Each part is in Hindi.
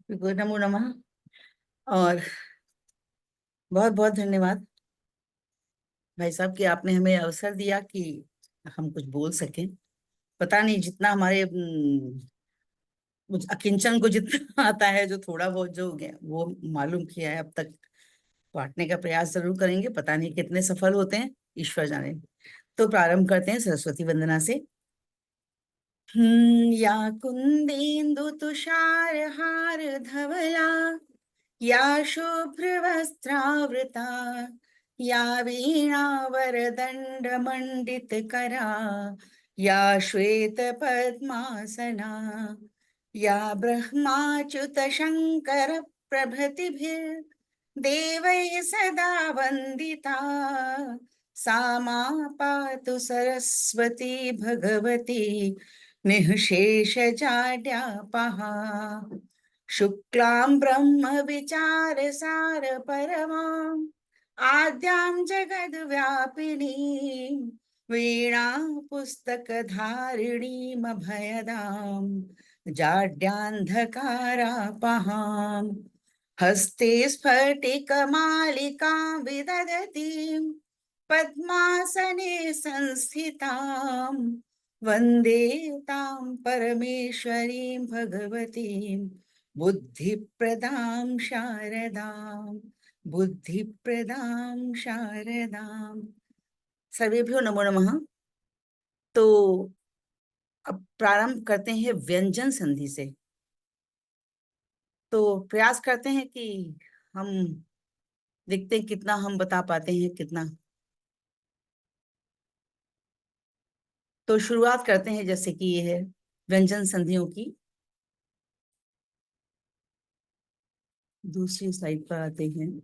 नमो नमः। और बहुत बहुत धन्यवाद भाई साहब कि आपने हमें अवसर दिया कि हम कुछ बोल सकें। पता नहीं जितना हमारे कुछ अकिंचन को जितना आता है, जो थोड़ा बहुत जो गया वो मालूम किया है अब तक, बांटने का प्रयास जरूर करेंगे। पता नहीं कितने सफल होते हैं, ईश्वर जाने। तो प्रारंभ करते हैं सरस्वती वंदना से। या कुंदेन्दु तुषार हार धवला, या शुभ्रवस्त्रावृता, या वीणावरदण्डमण्डितकरा, या श्वेतपद्मासना, या ब्रह्माच्युतशङ्करप्रभृतिभिर्देवैः सदा वन्दिता, सा मा पातु सरस्वती भगवती निःशेषजाड्यापहा। शुक्लां ब्रह्म विचार सार परमां आद्यां जगद्व्यापिनीं, वीणा पुस्तकधारिणीमभयदां जाड्यान्धकारापहां। हस्ते स्फटिकमालिकां विदधतीं, पद्मासने संस्थितां, वन्दे तां परमेश्वरीं भगवतीं बुद्धिप्रदां शारदां, बुद्धिप्रदां शारदां। सर्वेभ्यो नमो नमः। तो अब प्रारंभ करते हैं व्यंजन संधि से। तो प्रयास करते हैं कि हम देखते हैं कितना हम बता पाते हैं, कितना। तो शुरुआत करते हैं जैसे कि ये है व्यंजन संधियों की। दूसरी स्लाइड पर आते हैं।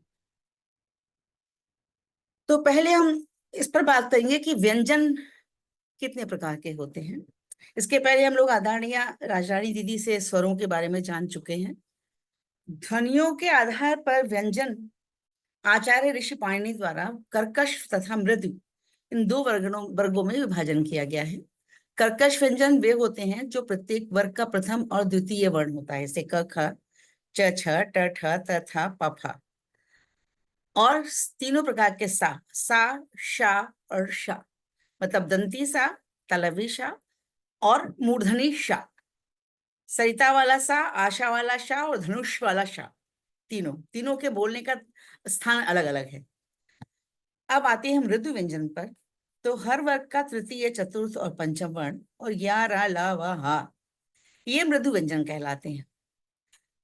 तो पहले हम इस पर बात करेंगे कि व्यंजन कितने प्रकार के होते हैं। इसके पहले हम लोग आदरणीय राजरानी दीदी से स्वरों के बारे में जान चुके हैं। ध्वनियों के आधार पर व्यंजन आचार्य ऋषि पाणिनि द्वारा कर्कश तथा मृदु इन दो वर्गों में विभाजन किया गया है। कर्कश व्यंजन वे होते हैं जो प्रत्येक वर्ग का प्रथम और द्वितीय वर्ण होता है, जैसे क ख च छ ट ठ त थ प फ। और तीनों प्रकार के सा शा और शा, मतलब दंती सा, तलवी शा और मूर्धनी शा। सरिता वाला सा, आशा वाला शा और धनुष वाला शा, तीनों तीनों के बोलने का स्थान अलग अलग है। अब आते हैं मृदु व्यंजन पर। तो हर वर्ग का तृतीय, चतुर्थ और पंचम वर्ण और या रा ला वा हा, ये मृदु व्यंजन कहलाते हैं।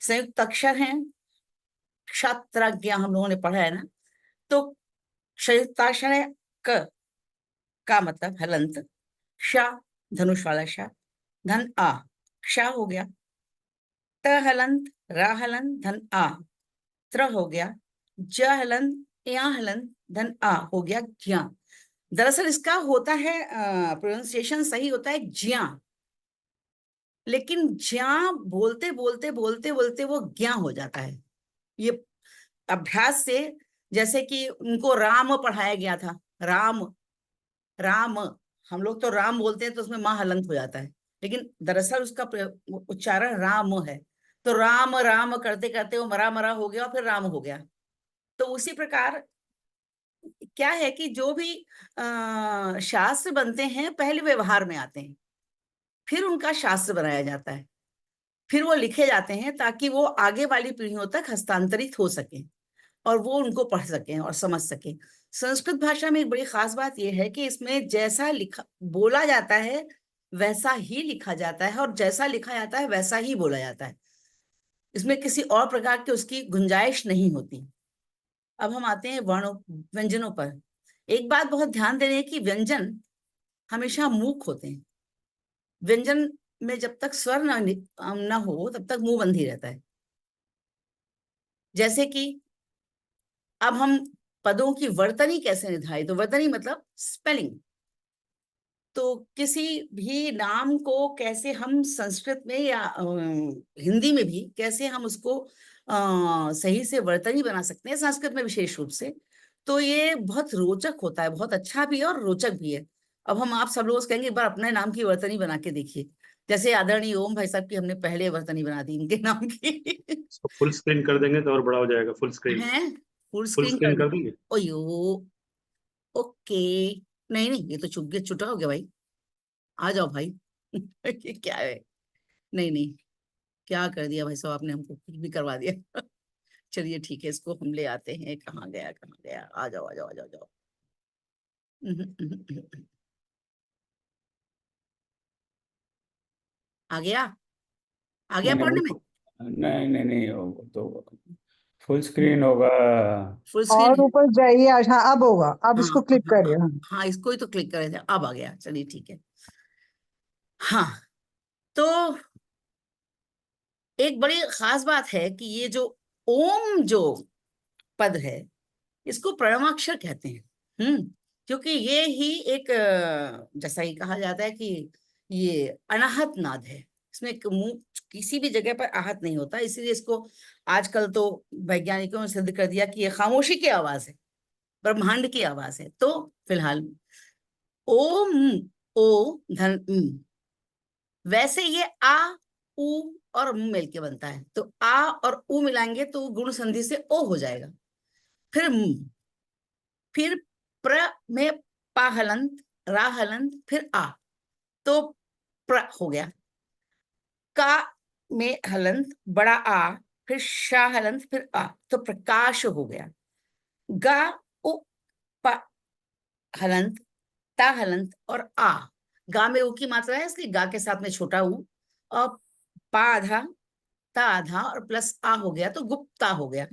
संयुक्त अक्षर हैं। क्षत्रज्ञ हम लोगों ने पढ़ा है ना। तो संयुक्ताक्षर है क, का मतलब हलंत, शा धनुष वाला शा, धन आ, क्षा हो गया, त हलंत, रा हलंत, धन आ, त्र हो गया, ज हलंत, या हलंत, धन आ हो गया, ज्ञा। दरअसल इसका होता है प्रोनाउंसिएशन सही होता है ज्या, लेकिन ज्या बोलते बोलते बोलते बोलते वो ज्ञा हो जाता है। ये अभ्यास से, जैसे कि उनको राम पढ़ाया गया था, राम राम, हम लोग तो राम बोलते हैं तो उसमें मां हलंत हो जाता है, लेकिन दरअसल उसका उच्चारण राम है। तो राम राम करते करते वो मरा मरा हो गया और फिर राम हो गया। तो उसी प्रकार क्या है कि जो भी शास्त्र बनते हैं पहले व्यवहार में आते हैं, फिर उनका शास्त्र बनाया जाता है, फिर वो लिखे जाते हैं ताकि वो आगे वाली पीढ़ियों तक हस्तांतरित हो सके और वो उनको पढ़ सकें और समझ सकें। संस्कृत भाषा में एक बड़ी खास बात यह है कि इसमें जैसा लिखा बोला जाता है वैसा ही लिखा जाता है, और जैसा लिखा जाता है वैसा ही बोला जाता है। इसमें किसी और प्रकार की उसकी गुंजाइश नहीं होती। अब हम आते हैं वर्णों व्यंजनों पर। एक बात बहुत ध्यान देने की, व्यंजन हमेशा मूक होते हैं। व्यंजन में जब तक स्वर न हो तब तक मुंह बंद ही रहता है। जैसे कि अब हम पदों की वर्तनी कैसे निर्धारित, तो वर्तनी मतलब स्पेलिंग। तो किसी भी नाम को कैसे हम संस्कृत में या हिंदी में भी कैसे हम उसको सही से वर्तनी बना सकते हैं, संस्कृत में विशेष रूप से। तो ये बहुत रोचक होता है, बहुत अच्छा भी है और रोचक भी है। अब हम आप सब लोग कहेंगे एक बार अपने नाम की वर्तनी बना के देखिए। जैसे आदरणीय ओम भाई साहब की हमने पहले वर्तनी बना दी इनके नाम की फुल स्क्रीन कर देंगे तो और बड़ा हो जाएगा। फुल स्क्रीन, है फुल फुल स्क्रीन कर स्क्रीन कर दूं? देंगे। OYO, okay. नहीं नहीं, ये तो चुप गया, छुटा हो गया भाई। आ जाओ भाई। ये क्या है? नहीं नहीं, क्या कर दिया भाई साहब आपने, हमको कुछ भी करवा दिया। चलिए ठीक है, इसको हम ले आते हैं। कहाँ गया कहाँ गया, आ जाओ आ जाओ आ जाओ आ जाओ। आ गया, आ गया नहीं नहीं पढ़ने में। नहीं नहीं नहीं, वो तो फुल स्क्रीन होगा। फुल और स्क्रीन। ऊपर जाइए। हाँ अब होगा, अब हाँ इसको क्लिक हाँ करिए। हाँ, हाँ। हाँ इसको ही तो क्लिक करे थे, अब आ गया, चलिए ठीक है। हाँ, तो एक बड़ी खास बात है कि ये जो ओम जो पद है, इसको प्रणवाक्षर कहते हैं। क्योंकि ये ही एक जैसा ही कहा जाता है कि ये अनाहत नाद है। इसमें मुंह किसी भी जगह पर आहत नहीं होता, इसीलिए इसको आजकल तो वैज्ञानिकों ने सिद्ध कर दिया कि ये खामोशी की आवाज है, ब्रह्मांड की आवाज है। तो फिलहाल ओम, ओ धन वैसे ये आ, उ और मिल के बनता है, तो आ और उ मिलाएंगे तो गुण संधि से ओ हो जाएगा। फिर फिर प्र में पा हलंत, रा हलंत, फिर आ, तो प्र हो गया। का में हलंत, बड़ा आ, फिर शा हलंत, फिर आ, तो प्रकाश हो गया। गा, उ, प हलंत, ता हलंत और आ। गा में उ की मात्रा है, इसलिए गा के साथ में छोटा उ, और पा आधा, ता आधा और प्लस आ हो गया, तो गुप्ता हो गया।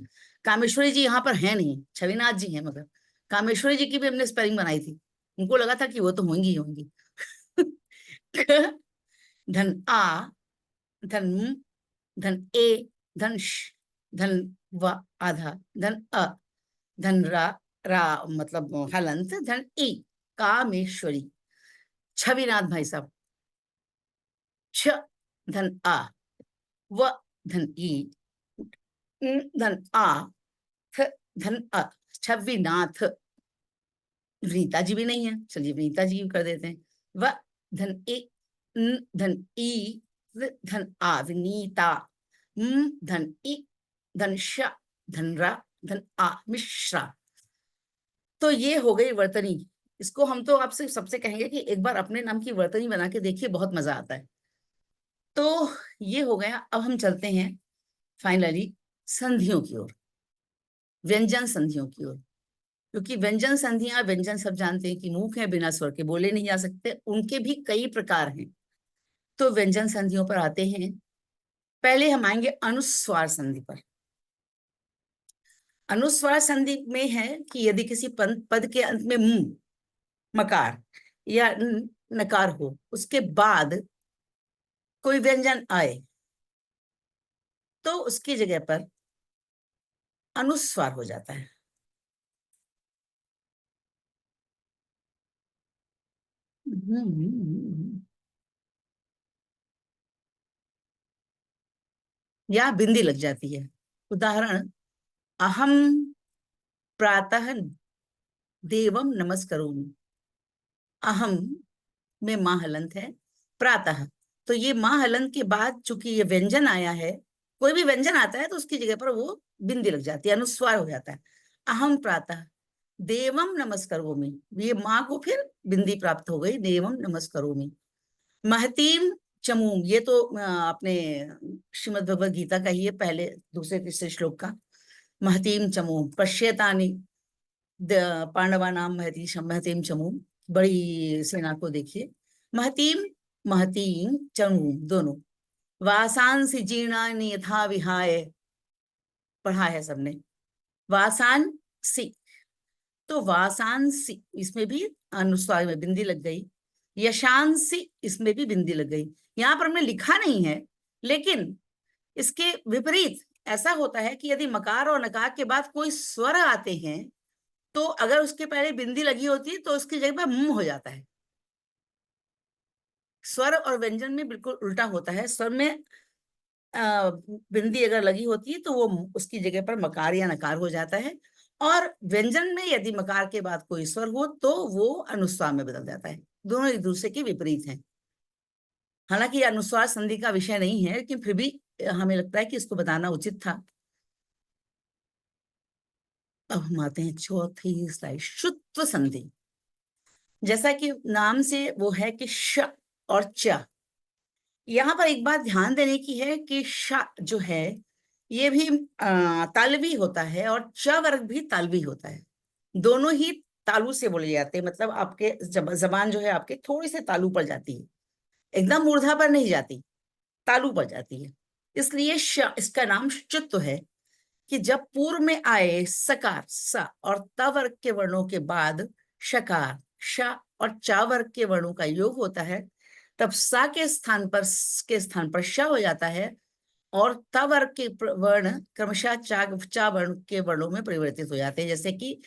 कामेश्वरी जी यहाँ पर है नहीं, छविनाथ जी हैं, मगर कामेश्वरी जी की भी हमने स्पेलिंग बनाई थी, उनको लगा था कि वो तो होंगी ही होंगी। धन आ, धन मु, धन ए, धन श, धन व आधा, धन अ, धन रा, रा मतलब हलंत, धन ई, कामेश्वरी। छविनाथ भाई साहब, छ धन आ, व धन ई, धन आ, थ धन अ, छविनाथ। रीता जी भी नहीं है, चलिए रीता जी कर देते हैं। व धन ए, धन ई, धन आ, विनीता। धन ई, धन श, धन रा, धन आ, मिश्रा। तो ये हो गई वर्तनी। इसको हम तो आपसे सबसे कहेंगे कि एक बार अपने नाम की वर्तनी बना के देखिए, बहुत मजा आता है। तो ये हो गया, अब हम चलते हैं फाइनली संधियों की ओर, व्यंजन संधियों की ओर। क्योंकि व्यंजन संधियां, व्यंजन सब जानते हैं कि मुंह है, बिना स्वर के बोले नहीं जा सकते, उनके भी कई प्रकार हैं। तो व्यंजन संधियों पर आते हैं। पहले हम आएंगे अनुस्वार संधि पर। अनुस्वार संधि में है कि यदि किसी पद के अंत में मुंह, मकार या नकार हो, उसके बाद कोई व्यंजन आए, तो उसकी जगह पर अनुस्वार हो जाता है। या बिंदी लग जाती है। उदाहरण, अहम प्रातः देवम नमस्करोमि। अहम में मां हलंत है, प्रातः, तो ये मां हलंत के बाद चूंकि ये व्यंजन आया है, कोई भी व्यंजन आता है तो उसकी जगह पर वो बिंदी लग जाती है, अनुस्वार हो जाता है। अहम प्रातः देवम नमस्करोमि, ये मां को फिर बिंदी प्राप्त हो गई, देवम नमस्करोमि। महतीम चमूम, ये तो अपने श्रीमद् भगवद गीता का ही है, पहले दूसरे तीसरे श्लोक का। महतीम चमूम पश्यतानि पांडवा नाम महतीम चमूम, बड़ी सेना को देखिए। महतीम, महतीम चमूम दोनों। वासांसि जीर्णानि यथा विहाय, पढ़ा है सबने। वासांसि, तो वासांसी इसमें भी अनुस्वार में बिंदी लग गई। यशांसी, इसमें भी बिंदी लग गई। यहाँ पर हमने लिखा नहीं है, लेकिन इसके विपरीत ऐसा होता है कि यदि मकार और नकार के बाद कोई स्वर आते हैं, तो अगर उसके पहले बिंदी लगी होती है तो उसकी जगह पर मुंह हो जाता है। स्वर और व्यंजन में बिल्कुल उल्टा होता है। स्वर में बिंदी अगर लगी होती है तो वो उसकी जगह पर मकार या नकार हो जाता है, और व्यंजन में यदि मकार के बाद कोई स्वर हो तो वो अनुस्वार में बदल जाता है। दोनों एक दूसरे के विपरीत हैं। हालांकि ये अनुस्वार संधि का विषय नहीं है, लेकिन फिर भी हमें लगता है कि इसको बताना उचित था। अब हम आते हैं चौथी स्लाइड, शुत्व संधि। जैसा कि नाम से वो है कि श और च, यहाँ पर एक बात ध्यान देने की है कि श जो है ये भी तालवी होता है और च वर्ग भी तालवी होता है। दोनों ही तालु से बोले जाते हैं, मतलब आपके जबान जो है आपके थोड़ी से तालु पर जाती है, एकदम मूर्धा पर नहीं जाती, तालु पर जाती है। इसलिए इसका नाम शुत्व है कि जब पूर्व में आए सकार स और त वर्ग के वर्णों के बाद शकार श और चा वर्ग के वर्णों का योग होता है, तब सा के स्थान पर श हो जाता है और त वर्ग के वर्ण क्रमशः चा वर्ण के वर्णों में परिवर्तित हो जाते हैं। जैसे कि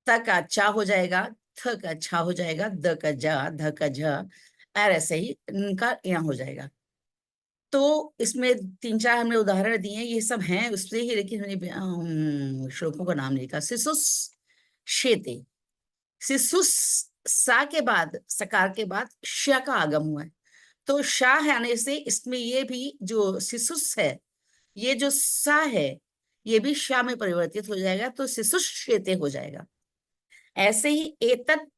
त का चा हो जाएगा, थ का छा हो जाएगा, द का जा, ध का झ, और ऐसे ही इनका यहाँ हो जाएगा। तो इसमें 3-4 हमने उदाहरण दिए, ये सब हैं उससे ही, लेकिन हमने श्लोकों का नाम नहीं लिखा। सिसुस शेते, सिसुस सा के बाद सकार के बाद श का आगम हुआ है, तो शाह आने से इसमें ये भी जो सिसुस है, ये जो सा है, ये भी शा में परिवर्तित हो जाएगा, तो सिसुस शेते हो जाएगा। ऐसे ही एतत्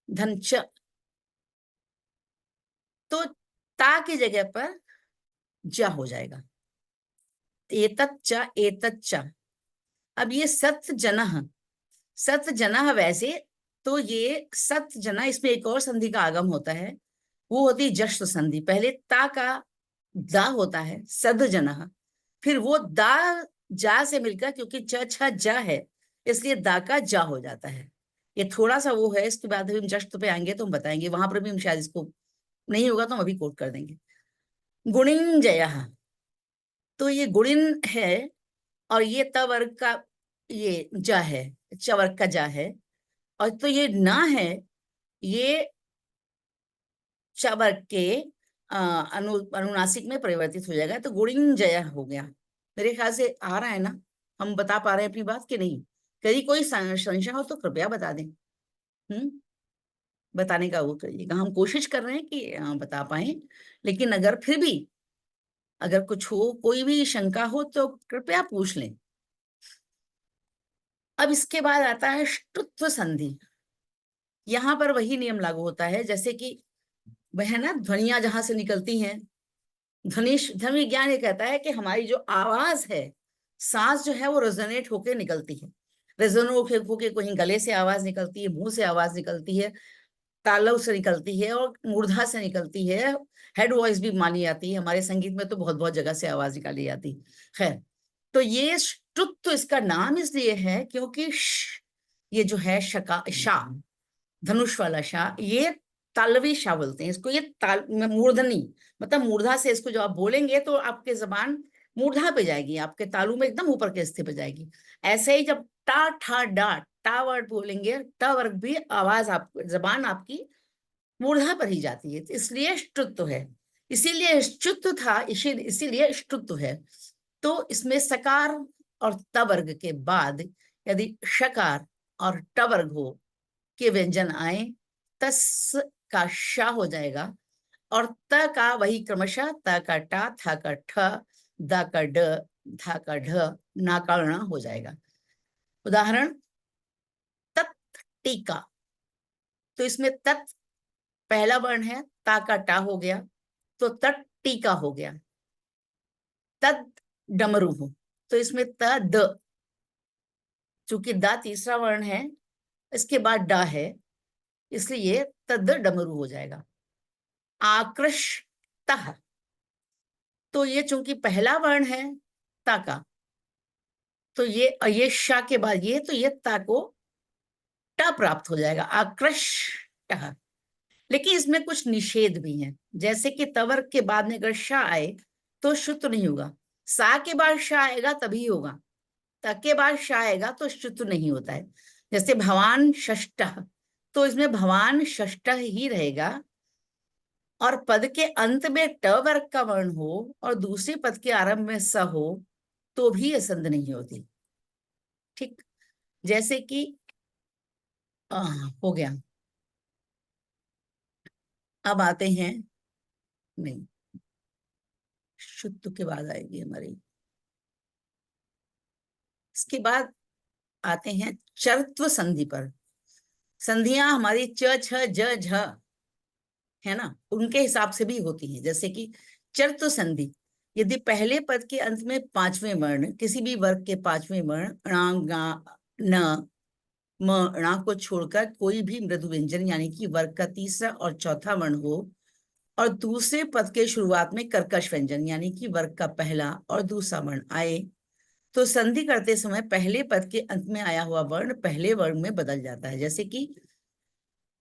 धन च, तो ता की जगह पर जा हो जाएगा, एतत् च। अब ये सत जनः वैसे तो ये सत जना, इसमें एक और संधि का आगम होता है, वो होती है जश्न संधि। पहले ता का दा होता है सद जनः, फिर वो दा जा से मिलकर, क्योंकि च छ जा है इसलिए दा का जा हो जाता है। ये थोड़ा सा वो है, इसके बाद हम जश्न पे आएंगे तो हम बताएंगे, वहां पर भी हम शायद इसको नहीं होगा तो हम अभी कोट कर देंगे। गुणिन जय, तो ये गुणिन है और ये त वर्ग का ये जा है, च वर्ग का जा है, और तो ये ना है, ये च वर्ग के अनुनासिक में परिवर्तित हो जाएगा, तो गुणिन जय हो गया। मेरे ख्याल से आ रहा है ना, हम बता पा रहे हैं अपनी बात कि नहीं? कहीं कोई संशय हो तो कृपया बता दें। बताने का वो करिएगा, हम कोशिश कर रहे हैं कि बता पाए, लेकिन अगर फिर भी अगर कुछ हो, कोई भी शंका हो तो कृपया पूछ लें। अब इसके बाद आता है ष्टुत्व संधि। यहां पर वही नियम लागू होता है जैसे कि वह ना ध्वनियां जहां से निकलती हैं, ध्वनि विज्ञान ये कहता है कि हमारी जो आवाज है, सांस जो है वो रेजोनेट होके निकलती है। रेजोनेट होके कहीं गले से आवाज निकलती है, मुंह से आवाज निकलती है, तालव से निकलती है और मूर्धा से निकलती है। हेड वॉइस भी मानी जाती है, हमारे संगीत में तो बहुत बहुत जगह से आवाज निकाली जाती है। खैर, तो ये ष्टुत्व तो इसका नाम इसलिए है क्योंकि ये जो है शका शा, धनुष वाला शा, ये तालवी शा बोलते हैं इसको। ये ताल मूर्धनी, मतलब मूर्धा से इसको जो आप बोलेंगे तो आपके जबान मूर्धा पे जाएगी, आपके तालु में एकदम ऊपर के स्थिति पे जाएगी। ऐसे ही जब टा ठा डा टा वर्ड बोलेंगे, ट वर्ग भी आवाज आप जबान आपकी मूर्धा पर ही जाती है, इसलिए ष्टुत्व है। इसीलिए ष्टुत्व था, इसीलिए ष्टुत्व है। तो इसमें सकार और त वर्ग के बाद यदि शकार और ट वर्ग हो के व्यंजन आए, तस का श हो जाएगा और त का वही क्रमशः त का टा, था का ठ, द का ड, धा का ढ, ना का ण हो जाएगा। उदाहरण, तत् टीका, तो इसमें तत् पहला वर्ण है, ता का टा हो गया तो तत् टीका हो गया। तद डमरू हो, तो इसमें त द, चूंकि दा तीसरा वर्ण है, इसके बाद डा है, इसलिए तद डमरू हो जाएगा। आकृष्ट, तो ये चूंकि पहला वर्ण है ता का, तो ये शा के बाद ये, तो ये ता को ट प्राप्त हो जाएगा, आकृष्ट। लेकिन इसमें कुछ निषेध भी हैं, जैसे कि तवर्ग के बाद में अगर शा आए तो शुद्ध नहीं होगा, सा के बाद शा आएगा तभी होगा, त के बाद शा आएगा तो शुद्ध नहीं होता है। जैसे भवान षष्ठ, तो इसमें भवान षष्ठ ही रहेगा, और पद के अंत में ट वर्ग का वर्ण हो और दूसरे पद के आरंभ में स हो तो भी ये संध नहीं होती। ठीक, जैसे कि हो गया। अब आते हैं नहीं, शुद्ध के बाद आएगी हमारी। इसके बाद आते हैं चरत्व संधि पर। संधियां हमारी च छ ज झ है ना, उनके हिसाब से भी होती हैं। जैसे कि चरत्व संधि, यदि पहले पद के अंत में पांचवें वर्ण, किसी भी वर्ग के पांचवें वर्ण ण गा न म णा को छोड़कर कोई भी मृदु व्यंजन यानी कि वर्ग का तीसरा और चौथा वर्ण हो, और दूसरे पद के शुरुआत में कर्कश व्यंजन यानी कि वर्ग का पहला और दूसरा वर्ण आए, तो संधि करते समय पहले पद के अंत में आया हुआ वर्ण पहले वर्ण में बदल जाता है। जैसे कि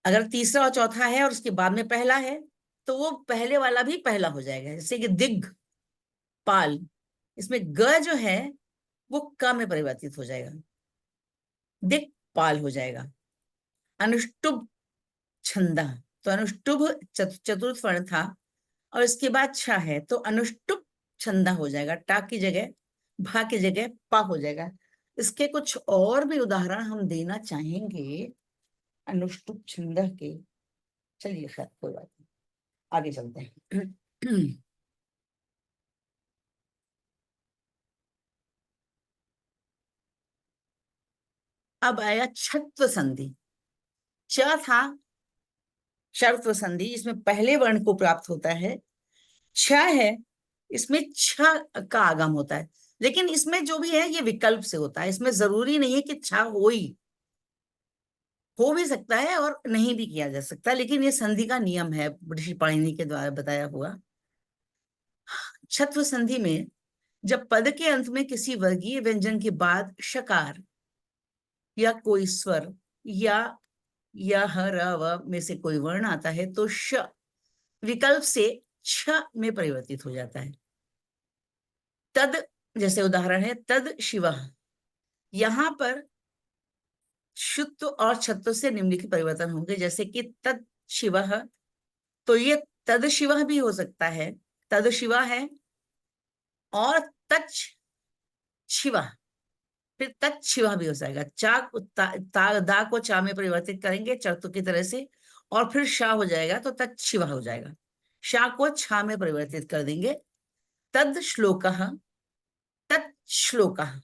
अगर तीसरा और चौथा है और उसके बाद में पहला है, तो वो पहले वाला भी पहला हो जाएगा। जैसे कि दिग पाल, इसमें ग जो है वो क में परिवर्तित हो जाएगा, दिग पाल हो जाएगा। अनुष्टुभ छंदा, तो अनुष्टुभ चतुर्थ वर्ण था और इसके बाद छ है, तो अनुष्टुभ छंदा हो जाएगा। टा की जगह भा की जगह पा हो जाएगा। इसके कुछ और भी उदाहरण हम देना चाहेंगे अनुष्टुभ छंद के। चलिए खैर कोई बात नहीं, आगे चलते हैं। अब आया छत्व संधि। च था शर्त संधि, इसमें पहले वर्ण को प्राप्त होता है। छ है, इसमें छ का आगम होता है, लेकिन इसमें जो भी है ये विकल्प से होता है। इसमें जरूरी नहीं है कि छ हो भी सकता है और नहीं भी किया जा सकता, लेकिन ये संधि का नियम है ऋषि पाणिनि के द्वारा बताया हुआ। छत्व संधि में जब पद के अंत में किसी वर्गीय व्यंजन के बाद शकार या कोई स्वर या ह र व में से कोई वर्ण आता है, तो श विकल्प से छ में परिवर्तित हो जाता है। तद, जैसे उदाहरण है तद शिवः, यहां पर शुद्ध और छत्व से निम्नलिखित परिवर्तन होंगे। जैसे कि तद शिवः, तो ये तद शिवः भी हो सकता है, तद शिवा है, और तच शिवा, फिर तच शिवा भी हो जाएगा। दा को चा में परिवर्तित करेंगे चर्तु की तरह से, और फिर शा हो जाएगा तो तच शिवा हो जाएगा। शा को छा में परिवर्तित कर देंगे, तद श्लोकः, तत् श्लोकः,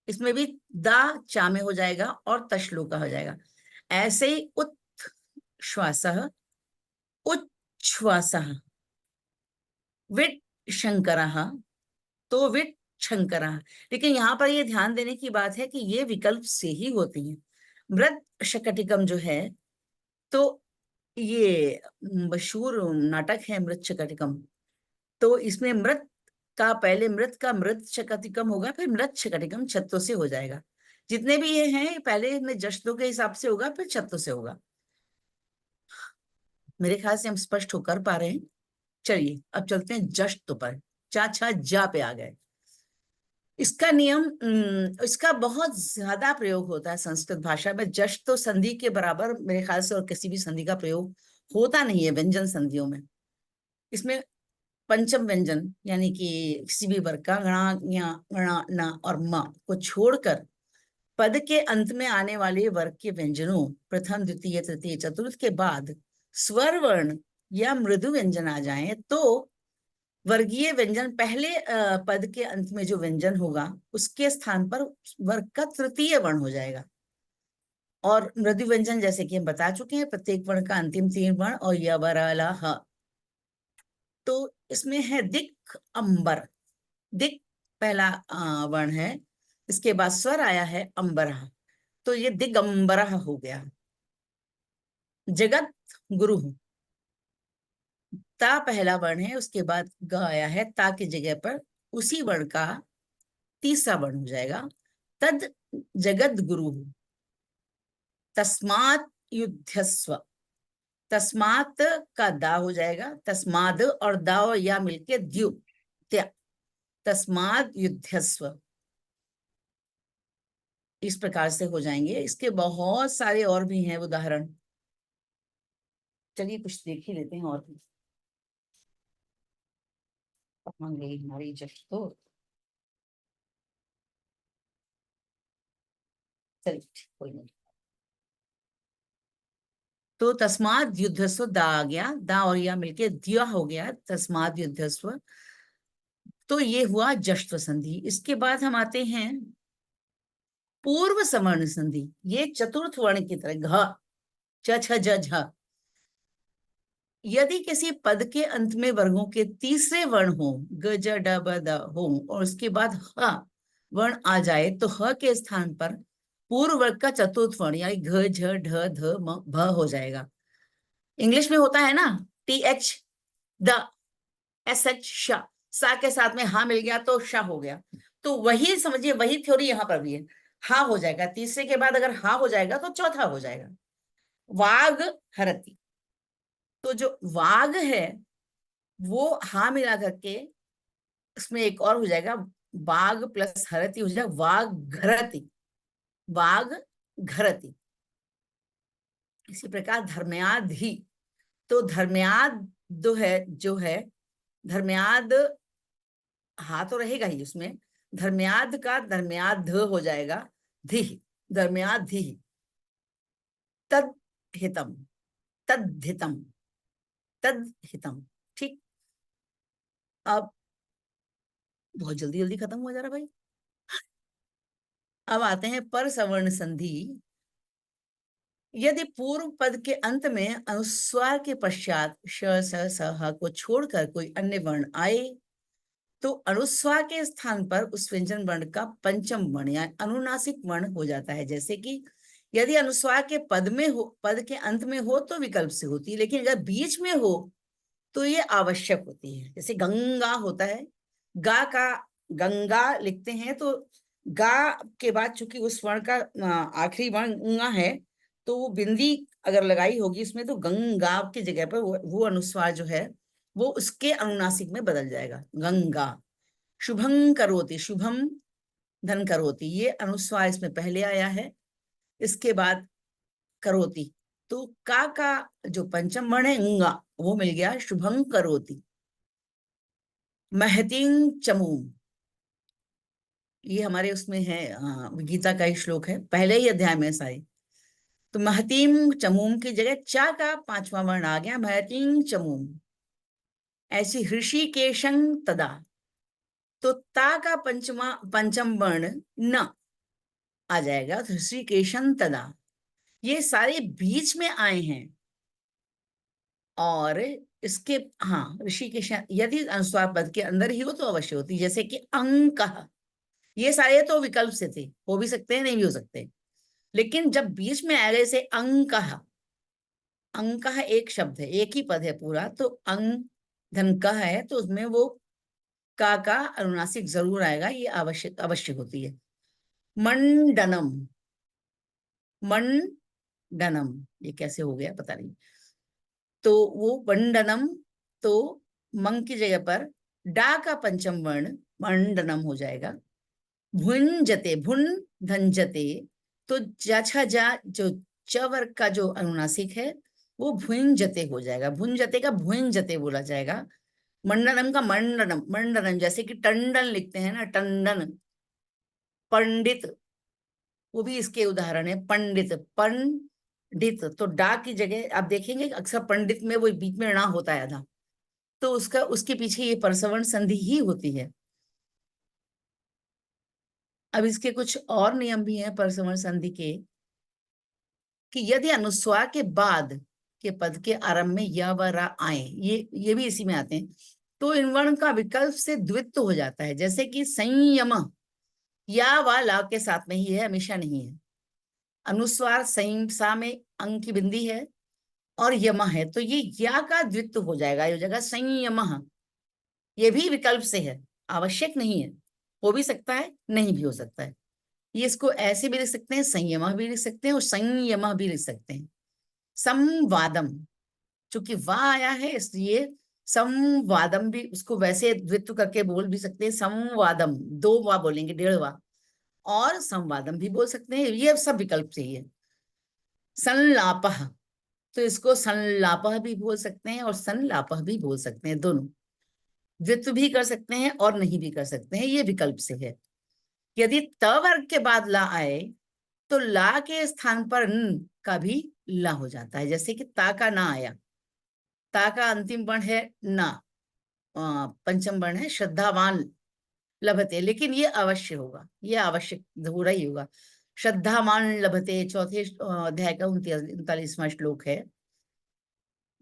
इसमें भी दा चा में हो जाएगा और तश्लोका हो जाएगा। ऐसे ही उच्छ्वासः, उच्छ्वासः, विट शंकरः, तो विट शंकरः। लेकिन यहाँ पर ये ध्यान देने की बात है कि ये विकल्प से ही होती है। मृत शकटिकम जो है, तो ये मशहूर नाटक है मृत शकटिकम, तो इसमें मृत का पहले मृत का मृत शकटिकम होगा, फिर मृत शकटिकम छत्तों से हो जाएगा। जितने भी ये हैं पहले में जश्नों के हिसाब से होगा, फिर छत्तों से होगा। मेरे ख्याल से हम स्पष्ट होकर पा रहे हैं। चलिए अब चलते हैं जश्न पर। चा छा जा पे आ गए। इसका नियम, इसका बहुत ज्यादा प्रयोग होता है संस्कृत भाषा में। जश्न तो संधि के बराबर मेरे ख्याल से और किसी भी संधि का प्रयोग होता नहीं है व्यंजन संधियों में। इसमें पंचम व्यंजन यानी कि किसी भी वर्ग का ण, ञ, ण, न और म को छोड़कर पद के अंत में आने वाले वर्ग के व्यंजनों प्रथम द्वितीय तृतीय चतुर्थ के बाद स्वर वर्ण या मृदु व्यंजन आ जाएं, तो वर्गीय व्यंजन पहले पद के अंत में जो व्यंजन होगा उसके स्थान पर वर्ग का तृतीय वर्ण हो जाएगा। और मृदु व्यंजन जैसे कि हम बता चुके हैं, प्रत्येक वर्ण का अंतिम तीन वर्ण और य व र ल ह। तो इसमें है दिक् अंबर। दिक् पहला वर्ण है, इसके बाद स्वर आया है अंबरः, तो ये दिगंबरः हो गया। जगत गुरु, ता पहला वर्ण है, उसके बाद ग आया है, ता की जगह पर उसी वर्ण का तीसरा वर्ण हो जाएगा। तद जगत गुरु, तस्मात् युद्धस्व, तस्मात का दा हो जाएगा, तस्माद और दा और या मिलके द्यु त्या, तस्माद युद्धस्व, इस प्रकार से हो जाएंगे। इसके बहुत सारे और भी हैं उदाहरण। चलिए कुछ देख ही लेते हैं और भी। कहाँ गई हमारी जस्ट, तो चलिए कोई नहीं। तो तस्माद युद्धस्व दा आ गया, दा और या मिलके द्या हो गया, तस्माद युद्धस्व। तो ये हुआ जश्व संधि। इसके बाद हम आते हैं पूर्व सवर्ण संधि। ये चतुर्थ वर्ण की तरह घ, च, छ, ज, झ। यदि किसी पद के अंत में वर्गों के तीसरे वर्ण हो, ग, ज, ड, ब, द हो, और उसके बाद ह वर्ण आ जाए, तो ह के स्थान पर पूर्व वर्ग का चतुर्थ वर्ण यानी घ, झ, ढ, ध, म, भ हो जाएगा। इंग्लिश में होता है ना TH, द, SH, श, सा के साथ में हा मिल गया तो श हो गया। तो वही समझिए, वही थ्योरी यहाँ पर भी है। हा हो जाएगा, तीसरे के बाद अगर हा हो जाएगा तो चौथा हो जाएगा। वाग हरति, तो जो वाग है वो हा मिला करके इसमें एक और हो जाएगा, बाग प्लस हरति हो जाएगा वाग घरति, वाग घरति। इसी प्रकार धर्म्याद ही, तो धर्म्याद जो है धर्म्याद हा तो रहेगा ही उसमें, धर्म्याद का धर्म्याद हो जाएगा धी, धर्म्याद धी। तद हितम, तद्धितम, तद्हितम। ठीक, अब बहुत जल्दी जल्दी खत्म हो जा रहा भाई। अब आते हैं पर सवर्ण संधि। यदि पूर्व पद के अंत में अनुस्वार के पश्चात श, स, स, ह को छोड़कर कोई अन्य वर्ण आए, तो अनुस्वार के स्थान पर उस व्यंजन वर्ण का पंचम वर्ण या अनुनासिक वर्ण हो जाता है। जैसे कि यदि अनुस्वार के पद में हो, पद के अंत में हो तो विकल्प से होती है, लेकिन अगर बीच में हो तो ये आवश्यक होती है। जैसे गंगा होता है, गा का गंगा लिखते हैं, तो गा के बाद चूंकि उस वर्ण का आखिरी वर्ण ऊंगा है, तो वो बिंदी अगर लगाई होगी उसमें, तो गंगा की जगह पर वो अनुस्वार जो है वो उसके अनुनासिक में बदल जाएगा, गंगा। शुभं करोति, शुभम धन करोति, ये अनुस्वार इसमें पहले आया है, इसके बाद करोति, तो का जो पंचम वर्ण है ऊंगा वो मिल गया शुभं करोति। महतीं चमूम, ये हमारे उसमें है गीता का ही श्लोक है, पहले ही अध्याय में ऐसा है। तो महतीम चमूम की जगह चा का पांचवा वर्ण आ गया, महतीं चमूम। ऐसी ऋषिकेशं तदा, तो ता का पंचम वर्ण न आ जाएगा, ऋषिकेशं तदा। ये सारे बीच में आए हैं, और इसके हाँ ऋषिकेश यदि अनुस्वार पद के अंदर ही हो तो अवश्य होती, जैसे कि अंक, ये सारे तो विकल्प से थे, हो भी सकते हैं नहीं भी हो सकते, लेकिन जब बीच में आएगा जैसे अंक, अंक एक शब्द है, एक ही पद है पूरा, तो अंग धन का है, तो उसमें वो का अनुनासिक जरूर आएगा, ये अवश्य होती है। मंडनम, मंडनम ये कैसे हो गया पता नहीं, तो वो वंडनम, तो मंग की जगह पर डा का पंचम वर्ण मंडनम हो जाएगा। भुंजते, भुन धंजते, तो जा जो च वर्ग का जो अनुनासिक है वो भुंजते हो जाएगा, भुंजते का भुंजते बोला जाएगा। मंडनम का मंडनम, मंडनम जैसे कि टंडन लिखते हैं ना, टंडन। पंडित, वो भी इसके उदाहरण है, पंडित, पंडित, तो डा की जगह आप देखेंगे अक्सर पंडित में वो बीच में ना होता है आधा, तो उसके पीछे ये परसवर्ण संधि ही होती है। अब इसके कुछ और नियम भी हैं परसवर्ण संधि के, कि यदि अनुस्वार के बाद के पद के आरंभ में य व रा आए, ये भी इसी में आते हैं, तो इन वर्ण का विकल्प से द्वित्व हो जाता है। जैसे कि संयम, या व ला के साथ में ही है, हमेशा नहीं है। अनुस्वार संयम सा में अंग की बिंदी है और यम है, तो ये या का द्वित्व हो जाएगा, ये हो जाएगा संयम। ये भी विकल्प से है, आवश्यक नहीं है, हो भी सकता है नहीं भी हो सकता है। ये इसको ऐसे भी लिख सकते हैं, संयम भी लिख सकते हैं और संयम भी लिख सकते हैं। संवादम, चूंकि वाह आया है इसलिए संवादम भी उसको वैसे द्वित्व करके बोल भी सकते हैं, संवादम, दो वाह बोलेंगे, डेढ़ वाह, और संवादम भी बोल सकते हैं, ये सब विकल्प से ही है। संलापः, तो इसको संलापः भी बोल सकते हैं और संलापः भी बोल सकते हैं, दोनों द्वित्व भी कर सकते हैं और नहीं भी कर सकते हैं, ये विकल्प से है। यदि त वर्ग के बाद ला आए तो ला के स्थान पर न का भी ला हो जाता है। जैसे कि ता का ना आया, ता का अंतिम वर्ण है ना, पंचम वर्ण है श्रद्धावान लभते, लेकिन ये अवश्य होगा, ये आवश्यक हो ही होगा। श्रद्धावान लभते चौथे अध्याय का 39वां श्लोक है।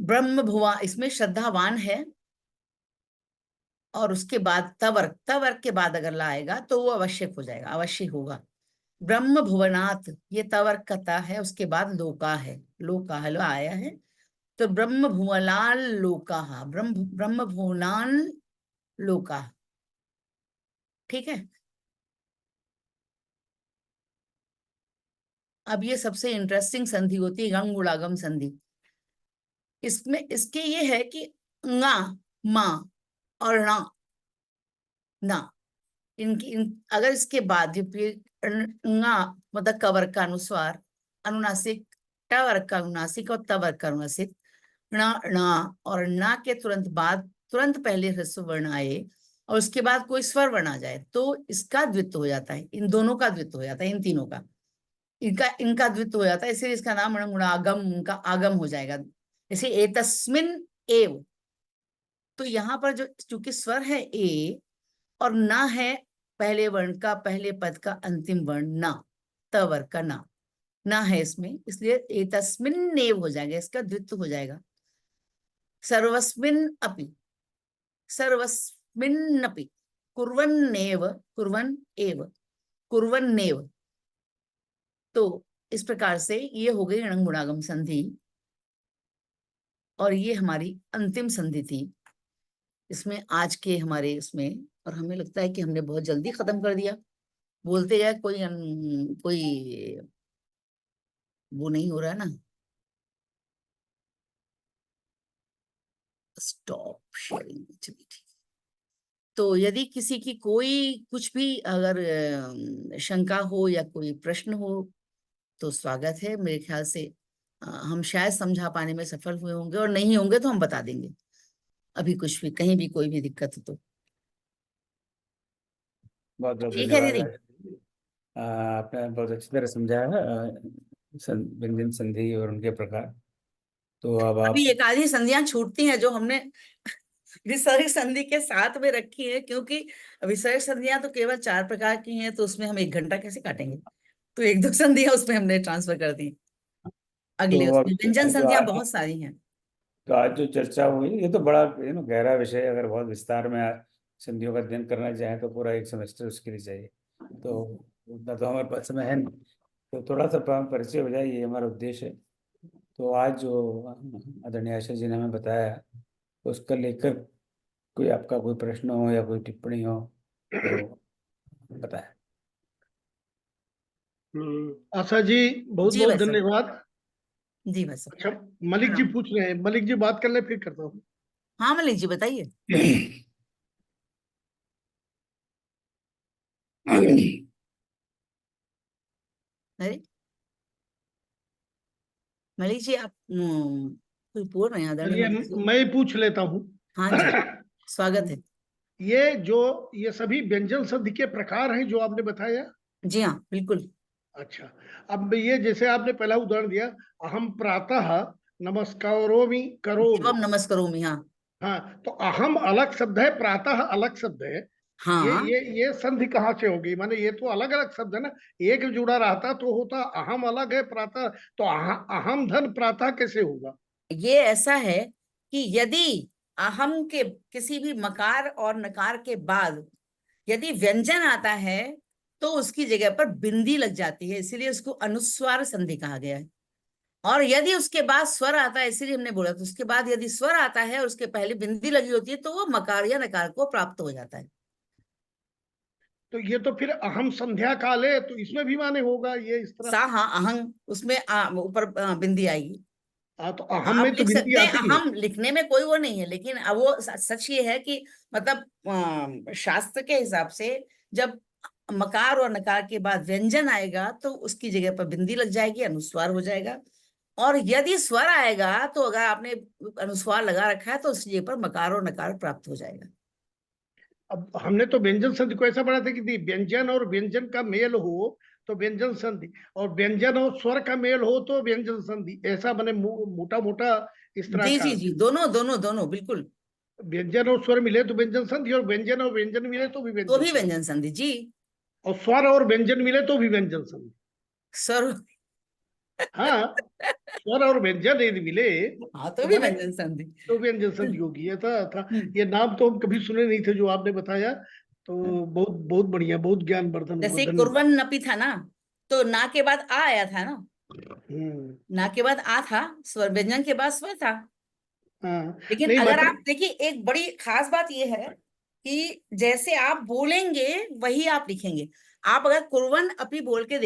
ब्रह्म भुवा, इसमें श्रद्धावान है और उसके बाद तवर्क, तवर्क के बाद अगर लाएगा तो वो आवश्यक हो जाएगा, अवश्य होगा। ब्रह्म भुवनात्, ये तवर्क का ता है, उसके बाद लोका है, लोका हलो आया है, तो ब्रह्म भुवनाल लोका, ब्रह्म भुवनान लोका। ठीक है। अब ये सबसे इंटरेस्टिंग संधि होती है गंग गुणागम संधि। इसमें इसके ये है कि ङा, मा और णा, ना, अगर इसके बाद ङा मतलब कवर्ग का अनुस्वार, अनुनासिक, टवर्ग का अनुनासिक और तवर्ग का अनुनासिक, णा णा, और ना के तुरंत बाद, तुरंत पहले ह्रस्व वर्ण आए और उसके बाद कोई स्वर वर्ण आ जाए तो इसका द्वित्व हो जाता है, इन दोनों का द्वित्व हो जाता है, इन तीनों का, इनका द्वित्व हो जाता है, इसलिए इसका नाम गुणागम, उनका आगम हो जाएगा। जैसे एतस्मिन एव, तो यहाँ पर जो चूंकि स्वर है ए और ना है पहले वर्ण का, पहले पद का अंतिम वर्ण ना, तवर का ना है इसमें, इसलिए एतस्मिन एव हो जाएगा, इसका द्वित्व हो जाएगा। सर्वस्मिन अपि, सर्वस्मिन अपि, कुर्वन्नेव, कुर्वन् एव, कुर्वन्नेव। तो इस प्रकार से ये हो गई णं गुणागम संधि, और ये हमारी अंतिम संधि थी इसमें आज के हमारे इसमें, और हमें लगता है कि हमने बहुत जल्दी खत्म कर दिया। बोलते गए कोई वो नहीं हो रहा है ना। स्टॉप शेयरिंग, चलिए ठीक। तो यदि किसी की कोई कुछ भी अगर शंका हो या कोई प्रश्न हो तो स्वागत है। मेरे ख्याल से हम शायद समझा पाने में सफल हुए होंगे, और नहीं होंगे तो हम बता देंगे अभी कुछ भी, कहीं भी कोई भी दिक्कत हो तो। बहुत बहुत ठीक है धन्यवाद। दीदी। आपने बहुत अच्छी तरह समझाया व्यंजन संधि और उनके प्रकार। तो अब आप अभी एक आधी संधियां छूटती हैं जो हमने विसर्ग संधि के साथ में रखी है, क्योंकि विसर्ग संधियां तो केवल 4 प्रकार की हैं, तो उसमें हम 1 घंटा कैसे काटेंगे, तो 1-2 संधियां उसमें हमने ट्रांसफर कर दी अगले, तो उसमें व्यंजन जो संधियां आज बहुत सारी हैं। तो आज जो चर्चा हुई ये तो बड़ा गहरा विषय है। अगर बहुत विस्तार में संधियों का अध्ययन करना चाहें तो पूरा 1 सेमेस्टर उसके लिए चाहिए, तो उतना तो हमारे पास समय है नहीं। तो थोड़ा सा परिचय हो जाए, ये हमारा उद्देश्य है। तो आज जो आदरणीय आशा जी ने हमें बताया, तो उसका लेकर कोई आपका कोई प्रश्न हो या कोई टिप्पणी हो तो बताएं। आशा जी बहुत जी बहुत बस, धन्यवाद। जी बस। अच्छा, मलिक जी पूछ रहे हैं, मलिक जी बात कर ले फिर करता हूँ। हाँ मलिक जी बताइए। अरे मलिक जी आप कोई बोल रहे हैं आदरणीय चलिए मलिक जी? मैं पूछ लेता हूँ। हाँ जी, स्वागत है। ये सभी व्यंजन संधि के प्रकार हैं जो आपने बताया। जी हाँ बिल्कुल। अच्छा, अब ये जैसे आपने पहला उदाहरण दिया, अहम प्रातः नमस्कारोमि करोमि। एवं नमस्करोमि, हाँ। हाँ, तो अहम अलग शब्द है, प्रातः अलग शब्द है। हाँ ये संधि कहाँ से होगी? माने ये तो अलग अलग शब्द है ना, एक जुड़ा रहता तो होता अहम अलग है प्रातः, तो अहम धन प्रातः कैसे होगा? ये ऐसा है कि यदि अहम के किसी भी मकार और नकार के बाद यदि व्यंजन आता है तो उसकी जगह पर बिंदी लग जाती है, इसीलिए उसको अनुस्वार संधि कहा गया है। और यदि उसके बाद स्वर आता है, इसीलिए हमने बोला, तो उसके बाद यदि स्वर आता है और उसके पहले बिंदी लगी होती है तो वो मकार या नकार को प्राप्त हो जाता है। तो ये तो फिर अहम संध्या काले, तो इसमें भी माने होगा ये इस तरह। सा, हाँ अहंग, उसमें ऊपर बिंदी आएगी। हाँ, तो अहम आप में तो लिख बिंदी सकते हैं, आती है। हम लिखने में कोई वो नहीं है, लेकिन अब वो सच ये है कि मतलब शास्त्र के हिसाब से जब मकार और नकार के बाद व्यंजन आएगा तो उसकी जगह पर बिंदी लग जाएगी, अनुस्वार हो जाएगा। और यदि स्वर आएगा तो अगर आपने अनुस्वार लगा रखा है तो उस जगह पर मकार और नकार प्राप्त हो जाएगा। अब हमने तो व्यंजन संधि को ऐसा पढ़ा था कि व्यंजन और व्यंजन का मेल हो तो व्यंजन संधि, और व्यंजन और स्वर का मेल हो तो व्यंजन संधि, ऐसा मैंने मोटा मोटा इस तरह जी का। जी जी, दोनों दोनों दोनों बिल्कुल। व्यंजन और स्वर मिले तो व्यंजन संधि, और व्यंजन मिले तो भी तो व्यंजन भी संधि, व्यंजन संधि जी। और स्वर और व्यंजन मिले तो भी व्यंजन संधि। स्वर। हाँ, स्वर और व्यंजन यदि मिले हाँ, तो तो भी माने व्यंजन संधि। तो व्यंजन संधि होगी। ये था हम्म। ये नाम तो हम कभी सुने नहीं थे जो आपने बताया। तो बहुत बहुत बढ़िया, बहुत ज्ञानवर्धन हुआ, जैसे धन्यवाद। कुर्वन नपी था ना, तो ना के बाद आ आया था ना, हम्म। ना के बाद आ था, स्वर व्यंजन के बाद स्वर था। हाँ, लेकिन नहीं अगर आप मतलब, देखिए, एक बड़ी खास बात यह है कि जैसे आप बोलेंगे वही आप लिखेंगे। आप अगर कुर्वन अपी बोल के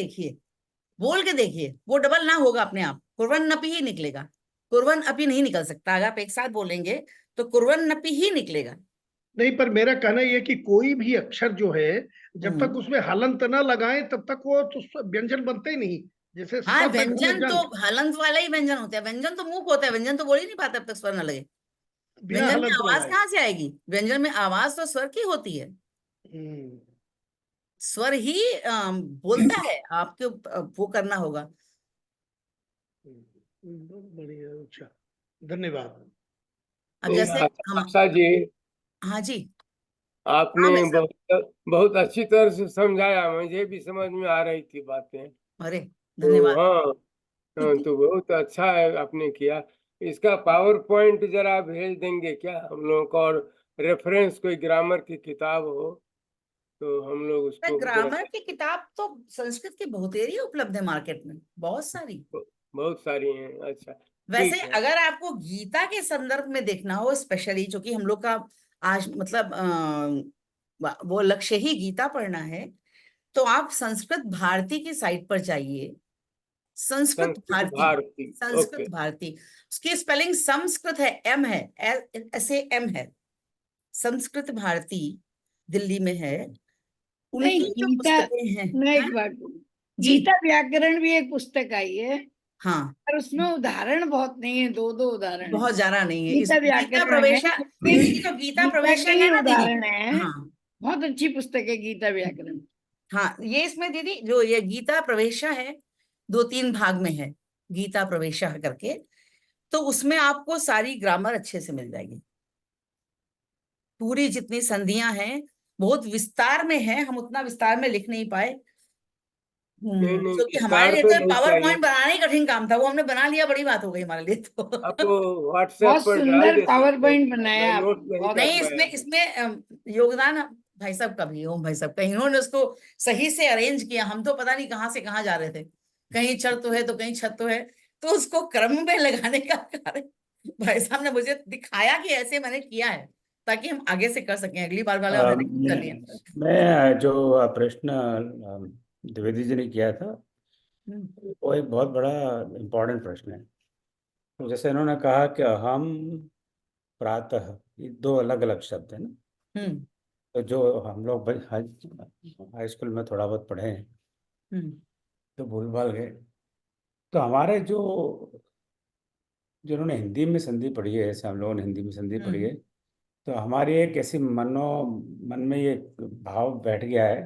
देखिए, वो डबल ना होगा अपने आप, कुर्वन नपी ही निकलेगा। कुर्वन अपी नहीं निकल सकता। अगर आप एक साथ बोलेंगे तो कुर्वन नपी ही निकलेगा। नहीं, पर मेरा कहना यह है कि कोई भी अक्षर जो है, जब तक हम्म। उसमें हलंत ना लगाए तब तक वो तो व्यंजन बनते ही नहीं। जैसे हाँ, सत घन व्यंजन तो जंग, हलंत वाला ही व्यंजन होता है। व्यंजन तो मुंह होता है, व्यंजन तो बोल ही नहीं पाता अब तक स्वर न लगे। बिना व्यंजन में हलंत आवाज लगाए। कहाँ से आएगी? व्यंजन में आवाज तो स्वर की होती है। हम्म। स्वर ही बोलता है आपके, वो करना होगा। बहुत बढ़िया, अच्छा, धन्यवाद। अब तो जैसे हम। आशा जी, हाँ जी। आपने हाँ भाई साहब। बहुत बहुत अच्छी तरह से समझाया, मुझे भी समझ में आ रही थी बातें। अरे, तो धन्यवाद। हाँ, तो बहुत अच्छा है आपने किया। इसका पावर पॉइंट जरा भेज देंगे क्या हम लोग को, और रेफरेंस कोई ग्रामर की किताब हो तो हम लोग उसको जरा, ग्रामर की किताब तो संस्कृत की बहुतेरी उपलब्ध है मार्केट में, बहुत सारी। बहुत सारी हैं। अच्छा, वैसे ठीक है। अगर आपको गीता के संदर्भ में देखना हो स्पेशली, जो कि हम लोग का आज मतलब वो लक्ष्य ही गीता पढ़ना है, तो आप संस्कृत भारती की साइट पर जाइए। संस्कृत संस्कृत भारती। भारती, ओके। संस्कृत भारती। उसकी स्पेलिंग संस्कृत है, एम है, ऐसे एम है। संस्कृत भारती दिल्ली में है। नहीं उनकी जो गीता, पुस्तकें हैं। मैं हाँ? एक बात बोलूं, जी। गीता व्याकरण भी एक पुस्तक आई है, हाँ, पर उसमें उदाहरण बहुत नहीं है, दो दो उदाहरण है। बहुत ज्यादा नहीं है। इस गीता गीता व्याकरण है, प्रवेशा, इनकी जो गीता गीता के प्रवेशा ही है ना दीदी। उदाहरण है। हाँ। बहुत अच्छी पुस्तक है गीता व्याकरण। हाँ, ये इसमें दीदी जो ये गीता प्रवेशा है, 2-3 भाग में है गीता प्रवेशा करके। तो उसमें आपको सारी ग्रामर अच्छे से मिल जाएगी। पूरी जितनी संधियां हैं, बहुत विस्तार में है, हम उतना विस्तार में लिख नहीं पाए। नहीं नहीं, क्योंकि हमारे विस्तार लिए तो तो नहीं पावर चाहिए। पॉइंट बनाना ही कठिन काम था, वो हमने बना लिया, बड़ी बात हो गई हमारे लिए तो। आप व्हाट्सएप बहुत पर डाल सुंदर दे पावर सकते हैं, पॉइंट बनाया मैं आपने, नोट नहीं बहुत कर नहीं, अच्छा। पाया इसमें हूँ। इसमें योगदान भाई साहब का भी, ओम भाई साहब का। इन्होंने उसको सही से अरेंज किया। हम तो पता नहीं कहाँ से कहाँ जा रहे थे, कहीं चढ़ तो है तो कहीं छत तो है। तो उसको क्रम में लगाने का कार्य भाई साहब ने मुझे दिखाया कि ऐसे मैंने किया है, ताकि हम आगे से कर सकें, अगली बार वाला मैंने कर लिया। मैं जो प्रश्न द्विवेदी जी ने किया था, हम्म। वो एक बहुत बड़ा इम्पोर्टेंट प्रश्न है। तो जैसे इन्होंने कहा कि हम प्रातः, ये दो अलग अलग शब्द है ना। हम्म। तो जो हम लोग हाई स्कूल में थोड़ा बहुत पढ़े हैं, हम्म। तो भूल भाल गए। तो हमारे जो जिन्होंने हिंदी में संधि पढ़ी है, जैसे हम लोगों ने हिंदी में संधि पढ़ी है, हम्म। तो हमारी एक ऐसी मन में ये भाव बैठ गया है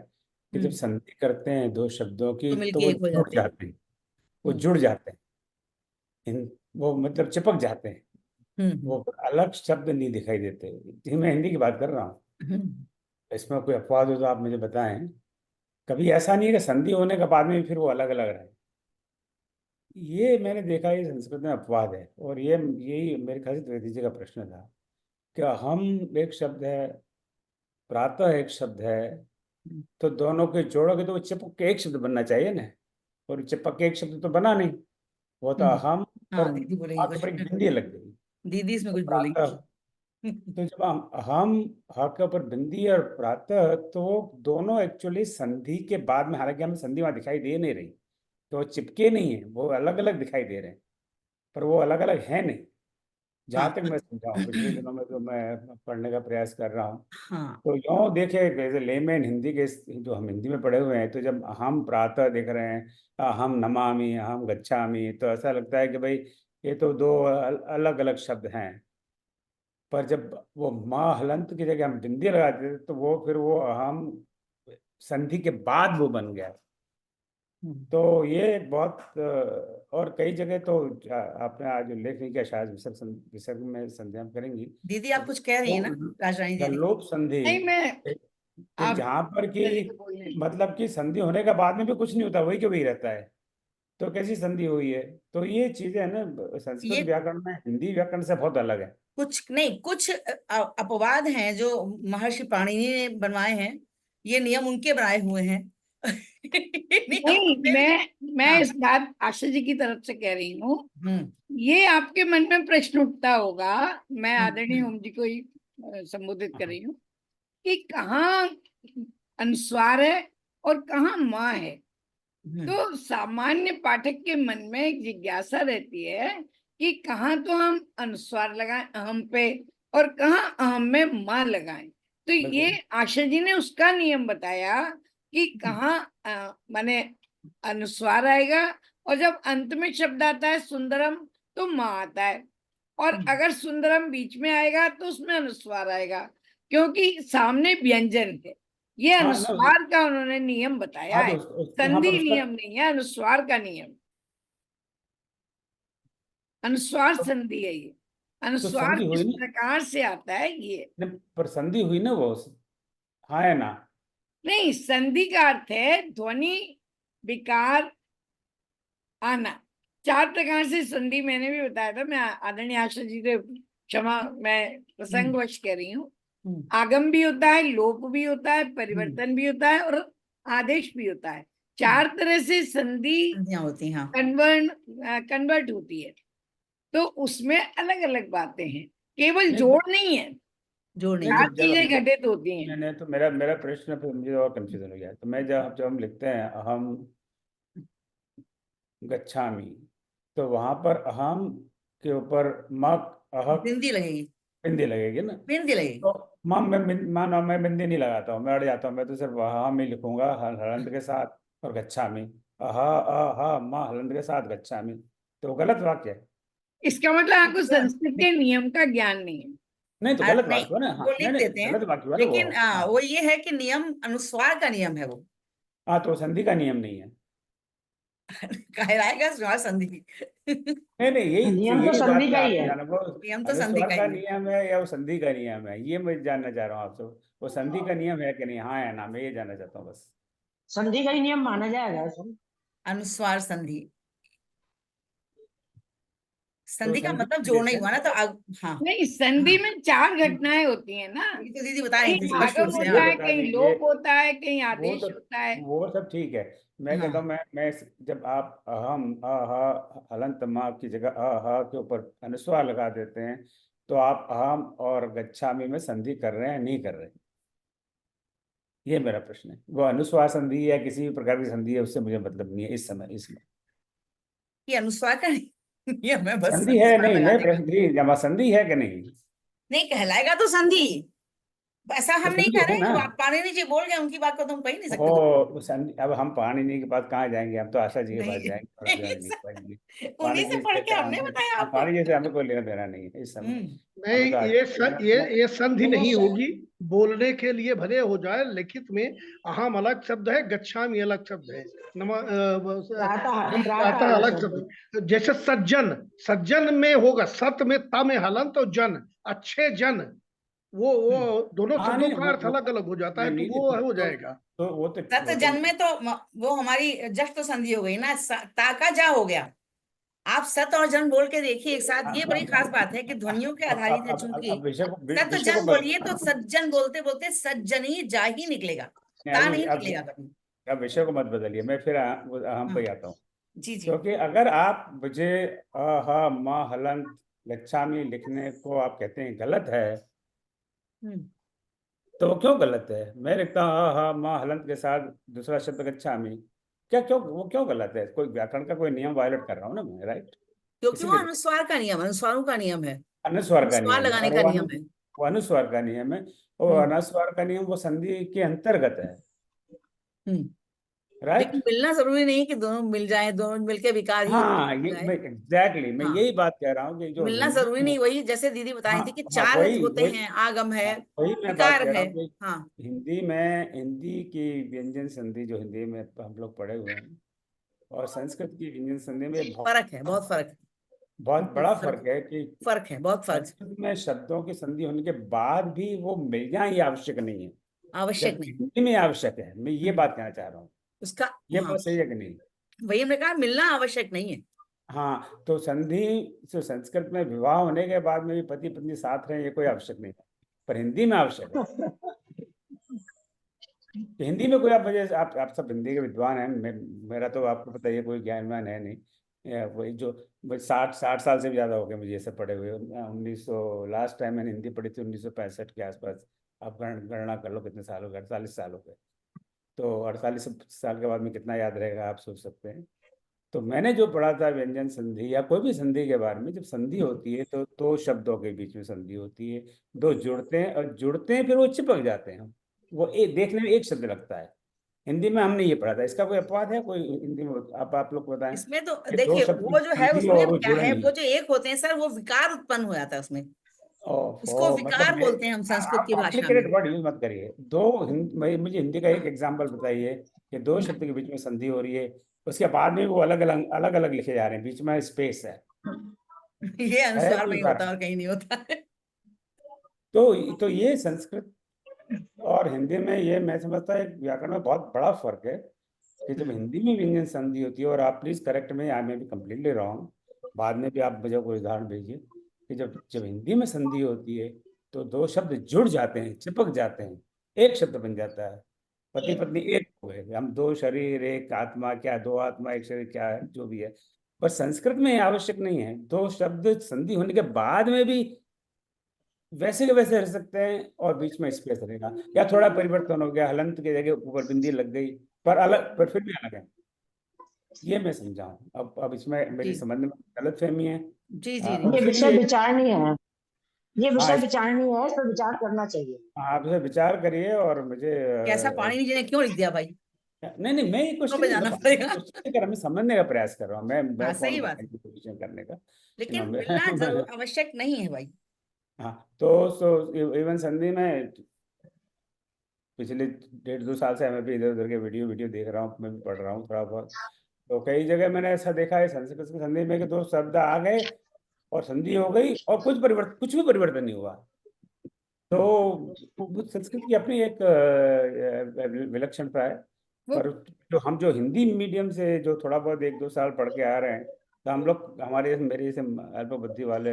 कि जब हम्म। संधि करते हैं दो शब्दों तो की, तो मिलके वो एक हो जुड़ जाते हैं। जाते हैं। वो हम्म। जुड़ जाते हैं। वो मतलब चिपक जाते हैं। हम्म। वो अलग शब्द नहीं दिखाई देते। जी, मैं हिंदी की बात कर रहा हूँ। हम्म। इसमें कोई अपवाद हो तो आप मुझे बताएं। कभी ऐसा नहीं है कि संधि होने के बाद में भी फिर वो अलग अलग रहे। ये मैंने देखा, ये संस्कृत में अपवाद है। और ये यही मेरे ख्याल से द्विवेदी जी का प्रश्न था कि हम एक शब्द है, प्रातः एक शब्द है, तो दोनों के जोड़ोगे तो वो चिपक के एक शब्द बनना चाहिए ना। और चिपक के एक शब्द तो बना नहीं। वो तो हम्म। हम, हाँ, पर दीदी बोलेंगी हाथ कुछ। पर एक बिंदी लग गई। दीदी इसमें तो कुछ प्रातः, बोलेंगी। तो जब हम हा के ऊपर बिंदी और प्रातः, तो दोनों एक्चुअली संधि के बाद में, हालांकि हमें संधि वहां दिखाई दे नहीं रही, तो वो चिपके नहीं है, वो अलग अलग दिखाई दे रहे हैं, पर वो अलग अलग है नहीं। जहां हाँ। तक मैं समझा हूँ पिछले दिनों में, जो मैं पढ़ने का प्रयास कर रहा हूँ, हाँ। तो यूँ देखे एज ए लेमैन हिंदी के, जो हम हिंदी में पढ़े हुए हैं, तो जब हम प्रातः देख रहे हैं, हम नमामि, हम गच्छामि, तो ऐसा लगता है कि भाई ये तो दो अलग अलग शब्द हैं। पर जब वो माँ हलंत की जगह हम बिंदी लगाते थे, तो वो फिर वो हम संधि के बाद वो बन गया। तो ये बहुत और कई जगह तो आपने आज उल्लेख नहीं किया, शायद विसर्ग में संध्या में करेंगी। दीदी आप कुछ कह रही है ना, राजरानी दीदी? लोप संधि नहीं, मैं कि आप जहाँ पर कि पहले बोलने दो। मतलब कि संधि होने के बाद में भी कुछ नहीं होता, वही के वही रहता है, तो कैसी संधि हुई है? तो ये चीजें है ना, संस्कृत ये व्याकरण में हिंदी व्याकरण से बहुत अलग है। कुछ नहीं, कुछ अपवाद हैं जो महर्षि पाणिनि ने बनवाए हैं, ये नियम उनके बनाए हुए हैं। नहीं, मैं हाँ। इस बात आशा जी की तरफ से कह रही हूँ। हम्म ये आपके मन में प्रश्न उठता होगा, मैं आदरणीय हम्म। ओम जी को ही संबोधित कर रही हूँ, कि कहाँ अनुस्वार है और कहाँ माँ है। तो सामान्य पाठक के मन में एक जिज्ञासा रहती है कि कहाँ तो हम अनुस्वार लगाएं अहम पे और कहाँ अहम में माँ लगाएं। तो ये आशा जी ने उसका नियम बताया कि कहाँ माने अनुस्वार आएगा, और जब अंत में शब्द आता है सुंदरम तो माँ आता है, और अगर सुंदरम बीच में आएगा तो उसमें अनुस्वार आएगा, क्योंकि सामने व्यंजन है। ये हाँ, अनुस्वार का उन्होंने नियम बताया हाँ, है, तो यहाँ संधि पर उसका नियम नहीं है, अनुस्वार का नियम। अनुस्वार संधि है ये। तो अनुस्वार संधि किस हुई ना, प्रकार से आता है ये? पर संधि हुई ना वो, हाँ है ना? नहीं, संधि का अर्थ है ध्वनि विकार आना। 4 प्रकार से संधि मैंने भी बताया था, मैं आदरणीय आशा जी से क्षमा, मैं प्रसंगवश कह रही हूँ। आगम भी होता है, लोप भी होता है, परिवर्तन भी होता है और आदेश भी होता है। 4 तरह से संधि संधियां होती हैं। हाँ। कन्वर्ट होती है। तो उसमें अलग अलग बातें हैं, केवल जोड़ नहीं है, जोड़ नहीं। 4 चीजें घटित होती हैं। मैंने तो मेरा प्रश्न फिर मुझे और कंफ्यूजन हो गया। तो मैं जब हम लिखते हैं अहम गच्छामि, तो वहां पर अहम के ऊपर मक अहक बिंदी लगेगी, बिंदी लगेगी ना? बिंदी लगेगी। तो मानो मैं बिंदी नहीं लगाता हूँ, मैं अड़ जाता हूँ, मैं तो सिर्फ अहम ही लिखूंगा हलंत के साथ, और गच्छामि अह माँ हलंत के साथ गच्छामि, तो गलत वाक्य है। इसका मतलब आपको संस्कृत के नियम का ज्ञान नहीं है। नहीं तो गलत नहीं, वाक्य हुआ ना? हाँ, वो नहीं लिख नहीं, देते हैं, गलत वाक्य हुआ ना वो। लेकिन हाँ, वो ये है कि नियम अनुस्वार का नियम है वो। हाँ, तो संधि का नियम नहीं है। कहलाएगा स्वर संधि। नहीं नहीं, नियम तो यही संधि बात का मैं ही आपसे है। जानना, वो नियम तो संधि अनुस्वार का का ही है। नियम है या वो संधि का नियम है, ये मैं जानना चाह रहा हूँ आपसे। वो संधि का नियम है कि नहीं, हाँ या ना, मैं ये जानना चाहता हूँ बस। संधि का ही नियम माना जाएगा सर। अनुस्वार संधि, तो संधि का संधि मतलब में जोड़ना ही जैसे हुआ ना, तो हाँ। नहीं, संधि हाँ, में 4 घटनाएं होती हैं ना। ये तो दीदी बता रही थी कहीं स्पष्ट आगम रूप से। ये होता हाँ है, बता कहीं दीजिए, लोप होता है, कहीं वो आदेश तो होता है। वो सब ठीक है। मैं कहता हाँ। हूँ, मैं जब आप अहम अह हलंत माँ की जगह अह के ऊपर अनुस्वार लगा देते हैं, तो आप अहम और गच्छामि में संधि कर रहे हैं, नहीं कर रहे? ये मेरा प्रश्न है। वो अनुस्वार संधि या किसी भी प्रकार की संधि है, उससे मुझे मतलब नहीं है इस समय, इसमें ये अनुस्वार का नियम है, बस संधि है अनुस्वार नहीं, मैं लगाने का। प्रश्न जमा संधि है कि नहीं? नहीं, कहलाएगा तो संधि। ऐसा तो हम नहीं संधि कह है रहे ना? हैं, पाणिनि जी बोल गए, उनकी बात को तुम कह ही नहीं सकते। ओ संधि, अब हम पाणिनि के पास कहाँ जाएंगे? हम तो आशा जी के पास नहीं, जाएंगे और अभियान जी के पास जाएंगे। उन्हीं पाणिनि से जी पढ़ से के हमने हमें, बताया आपको। पाणिनि जी से हमें कोई लेना देना नहीं है इस समय। हमें नहीं, तो ये संधि नहीं, नहीं होगी। बोलने के लिए भले हो जाए, लिखित में अहम अलग शब्द है, गच्छामि अलग शब्द है, हम प्रातः अलग शब्द है। जैसे सज्जन, सज्जन में होगा, सत में ता में हलंत, और जन अच्छे जन, वो दोनों हाँ शब्दों नहीं, का अर्थ अलग अलग हो जाता है, नहीं तो नहीं, वो हो जाएगा। तो सत जन में तो वो हमारी जस्ट तो संधि हो गई ना, ताका जा हो गया। आप सत और जन बोल के देखिए एक साथ, ये बड़ी खास बात है कि ध्वनियों के आधारित है चूंकि। अब विषय सत विषय को जन बोलिए तो सज्जन बोलते बोलते सज्जन ही जा ही निकलेगा, ता नहीं अब निकलेगा कभी। अब विषय को मत बदलिए, मैं फिर हम पे हाँ आता हूँ। जी जी। क्योंकि अगर आप मुझे अह मा हलंत गच्छामि लिखने को आप कहते हैं गलत है, तो वो क्यों गलत है? मैं लिखता हूँ अह मा हलंत के साथ दूसरा शब्द गच्छामि, वो क्यों गलत है? कोई व्याकरण का कोई नियम वायलेट कर रहा हूँ ना मैं, राइट? क्योंकि वो इसीलिए अनुस्वार का नियम, अनुस्वारों का नियम है, अनुस्वार का अनुस्वार नियम है, लगाने और का नियम है। वो अनुस्वार का नियम है, और अनुस्वार का नियम वो संधि के अंतर्गत है, हम्म लेकिन राइट? मिलना जरूरी नहीं कि दोनों मिल जाए, दोनों मिलके विकार ही हाँ, हो ये जाए। मैं एग्जैक्टली मैं हाँ, यही बात कह रहा हूँ कि जो मिलना हिंदी जरूरी में, नहीं, वही जैसे दीदी बता हाँ रही थी कि हाँ, 4 वही होते वही हैं, आगम है, हाँ, वही मैं बात विकार कह रहा है। हूँ कि हाँ। हिंदी में, हिंदी की व्यंजन संधि जो हिंदी में हम लोग पढ़े हुए हैं, और संस्कृत की व्यंजन संधि में फर्क है, बहुत फर्क है, बहुत बड़ा फर्क है कि फर्क है, बहुत फर्क है। संस्कृत में शब्दों की संधि होने के बाद भी वो मिल जाए ये आवश्यक नहीं है, आवश्यक जब नहीं हिंदी में आवश्यक है। मैं ये बात कहना चाह रहा हूँ, उसका। ये हाँ, बात सही है कि नहीं? वही हमने कहा, मिलना आवश्यक नहीं है। हाँ, तो संधि जो संस्कृत में विवाह होने के बाद में भी पति पत्नी साथ रहे, ये कोई आवश्यक नहीं है, पर हिंदी में आवश्यक है। तो हिंदी में कोई, आप मुझे, आप सब हिंदी के विद्वान हैं, मेरा तो आपको पता है कोई ज्ञानवान है नहीं, वही जो 60 साल से भी ज्यादा हो गए मुझे ये सब पढ़े हुए। 1900 लास्ट टाइम मैंने हिंदी पढ़ी थी 1965 के आसपास। आप गणना कर लो कितने साल हो गए, 48 साल हो गए। तो 48 साल के बाद में कितना याद रहेगा, आप सोच सकते हैं। तो मैंने जो पढ़ा था व्यंजन संधि या कोई भी संधि के बारे में, जब संधि होती है तो दो शब्दों के बीच में संधि होती है, दो जुड़ते हैं और जुड़ते हैं फिर वो चिपक जाते हैं, वो देखने में एक शब्द लगता है। हिंदी में हमने ये पढ़ा था, इसका कोई अपवाद है कोई हिंदी में? आप लोग बताएं। इसमें तो ये दो देखिए, शब्द वो जो है संधि उसमें और वो क्या जुड़े है, नहीं। वो जो एक होते हैं सर, वो विकार उत्पन्न हो जाता है उसमें, उसको विकार मतलब बोलते हैं हम संस्कृत की भाषा में। कॉम्प्लिकेटेड वर्ड यूज मत करिए। मुझे हिंदी का एक एग्जांपल बताइए कि दो शब्द के बीच में संधि हो रही है, उसके बाद में वो अलग अलग लिखे जा रहे हैं, बीच में स्पेस है ये अनुस्वार में कोई ही कारण? होता है और कहीं नहीं होता है। तो ये संस्कृत और हिंदी में, ये मैं समझता है व्याकरण में बहुत बड़ा फर्क है कि जब हिंदी में व्यंजन संधि होती है, और आप प्लीज करेक्ट में, आई में भी कम्प्लीटली रॉन्ग, बाद में भी आप मुझे कोई उदाहरण भेजिए कि जब जब हिंदी में संधि होती है तो दो शब्द जुड़ जाते हैं, चिपक जाते हैं, एक शब्द बन जाता है। पति पत्नी एक हो गए, हम दो शरीर एक आत्मा, क्या दो आत्मा एक शरीर, क्या है जो भी है। पर संस्कृत में ये आवश्यक नहीं है, दो शब्द संधि होने के बाद में भी वैसे के वैसे रह सकते हैं और बीच में स्पेस रहेगा, या थोड़ा परिवर्तन हो गया, हलंत की जगह ऊपर बिंदी लग गई, पर फिर भी अलग है। ये मैं समझा हूँ। अब इसमें मेरी जी समझ में गलतफहमी है। जी जी और ये विषय इसीलिए विचारणीय है, ये हाँ, विषय विचारणीय है, इस पर विचार करना चाहिए। आप इसे विचार करिए और मुझे कैसा पाणिनि जी ने क्यों लिख दिया भाई, नहीं, मैं ये तो क्वेश्चन पे नहीं, जाना मैं पड़ेगा। क्वेश्चन नहीं कर रहा, मैं समझने का प्रयास कर रहा हूँ। मैं हाँ, कौन सही बात है, क्वेश्चन करने का, लेकिन मिलना मैं जरूर आवश्यक नहीं है भाई। हाँ, तो इवन संधि में पिछले 1.5-2 साल से मैं भी इधर उधर के वीडियो देख रहा हूँ, मैं भी पढ़ रहा हूँ थोड़ा बहुत। तो कई जगह मैंने ऐसा देखा है संस्कृत की संधि में कि दो शब्द आ गए और संधि हो गई और कुछ भी परिवर्तन नहीं हुआ। तो वो संस्कृत की अपनी एक विलक्षणता है। वो पर जो हिंदी मीडियम से जो थोड़ा बहुत 1-2 साल पढ़ के आ रहे हैं, तो हम लोग, मेरे जैसे अल्प बुद्धि वाले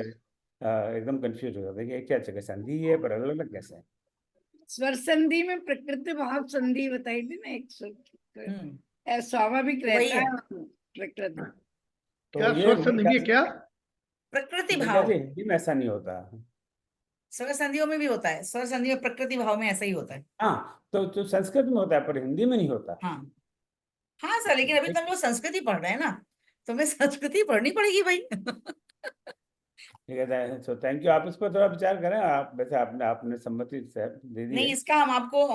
एकदम कंफ्यूज हो जाते हैं कि ये क्या जगह संधि है पर अलग अलग कैसे है। स्वर संधि में प्रकृति भाव संधि बताई थी ना, एक स्वाभाविक वही रहता है, है प्रकृति। तो क्या ये स्वर मेरे संधि ख्याल से- क्या? प्रकृति मेरे भाव ख्याल से हिंदी में ऐसा नहीं होता। स्वर संधियों में भी होता है, स्वर संधि में प्रकृति भाव में ऐसा ही होता है। हाँ, तो संस्कृत में होता है पर हिंदी में नहीं होता। हाँ हाँ सर, लेकिन अभी तो हम लोग संस्कृत ही पढ़ रहे हैं ना, तो हमें संस्कृत ही पढ़नी पड़ेगी भाई। ठीक है, तो थैंक यू। आप इस पर थोड़ा विचार करें। आप वैसे आपने सम्मति दे दी नहीं, है। इसका हम आपको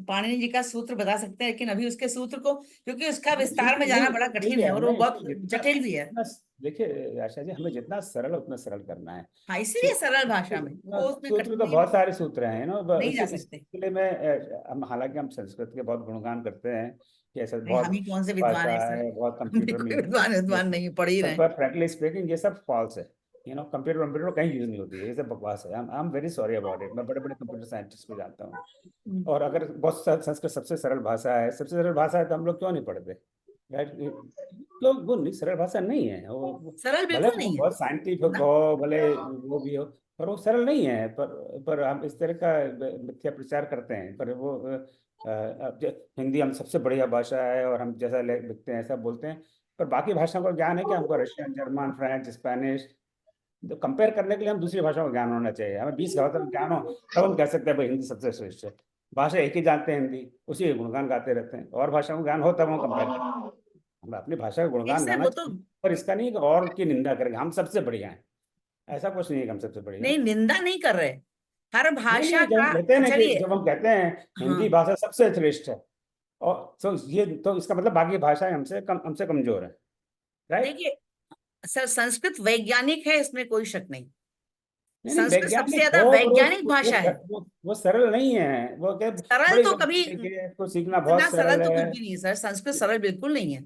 पाणिनि जी का सूत्र बता सकते हैं, लेकिन अभी उसके सूत्र को, क्योंकि उसका विस्तार में जाना बड़ा कठिन है और वो बहुत जटिल भी है। देखिए आशा जी, हमें जितना सरल उतना सरल करना है। हाँ, इसीलिए सरल भाषा में, वो उसमें सूत्र तो नहीं, बहुत सारे सूत्र हैं ना, नहीं जा इस सकते। सिलसिले में हालांकि हम संस्कृत के बहुत गुणगान करते हैं कि ऐसा नहीं, हम बहुत ही कौन से विद्वान भाषा है सर, है, बहुत हम भी कंप्यूटर में कोई use विद्वान होती विद्वान है। नहीं, पढ़ ही रहे हैं। पर फ्रैंकली स्पीकिंग ये सब फॉल्स है। कंप्यूटर कहीं यूज नहीं होती है, ये सब बकवास है। I am very sorry about it. मैं बड़े बड़े कंप्यूटर साइंटिस्ट को जानता हूँ, और अगर संस्कृत सबसे सरल भाषा है, तो हम लोग क्यों नहीं पढ़ते? राइट? तो वो नहीं, सरल भाषा नहीं है वो। सरल भले बिल्कुल वो नहीं है बहुत साइंटिफिक ना। हो, भले वो भी हो, पर वो सरल नहीं है। पर हम इस तरह का मिथ्या प्रचार करते हैं। पर वो हिंदी हम सबसे बढ़िया भाषा है और हम जैसा लिखते हैं ऐसा बोलते हैं, पर बाकी भाषाओं का ज्ञान है कि हमको रशियन, जर्मन, फ्रेंच, स्पेनिश, तो कंपेयर करने के लिए हम दूसरी भाषाओं का ज्ञान होना चाहिए। हमें 20 भाषा का ज्ञान हो तब हम कह सकते हैं भाई हिंदी सबसे श्रेष्ठ है। भाषा एक ही जानते हैं हिंदी, उसी के गुणगान गाते रहते हैं, और भाषाओं का ज्ञान हो तब हम कंपेयर करते हैं। हमें अपनी भाषा का नहीं गुणगान सर, गाना वो तो चाहिए, पर इसका नहीं कि और की निंदा करेंगे हम सबसे बढ़िया हैं। ऐसा कुछ नहीं है कि हम सबसे बढ़िया नहीं, हैं। निंदा नहीं कर रहे, हर भाषा नहीं, जब हम का, कहते हैं ना कि चलिए। जब हम कहते हैं हाँ, हिंदी भाषा सबसे श्रेष्ठ है, और तो इसका मतलब बाकी भाषाएं हमसे कमजोर है, राइट? देखिए सर, संस्कृत वैज्ञानिक है, इसमें कोई शक नहीं। नहीं, संस्कृत सबसे वैज्ञानिक ज्यादा हो पर वैज्ञानिक भाषा है। वो सरल नहीं है। वो क्या सरल बड़ी तो लंबी कभी, तरीके है, इसको सीखना बहुत इतना सरल सरल तो कुछ है। भी नहीं है सर, संस्कृत सरल बिल्कुल नहीं है।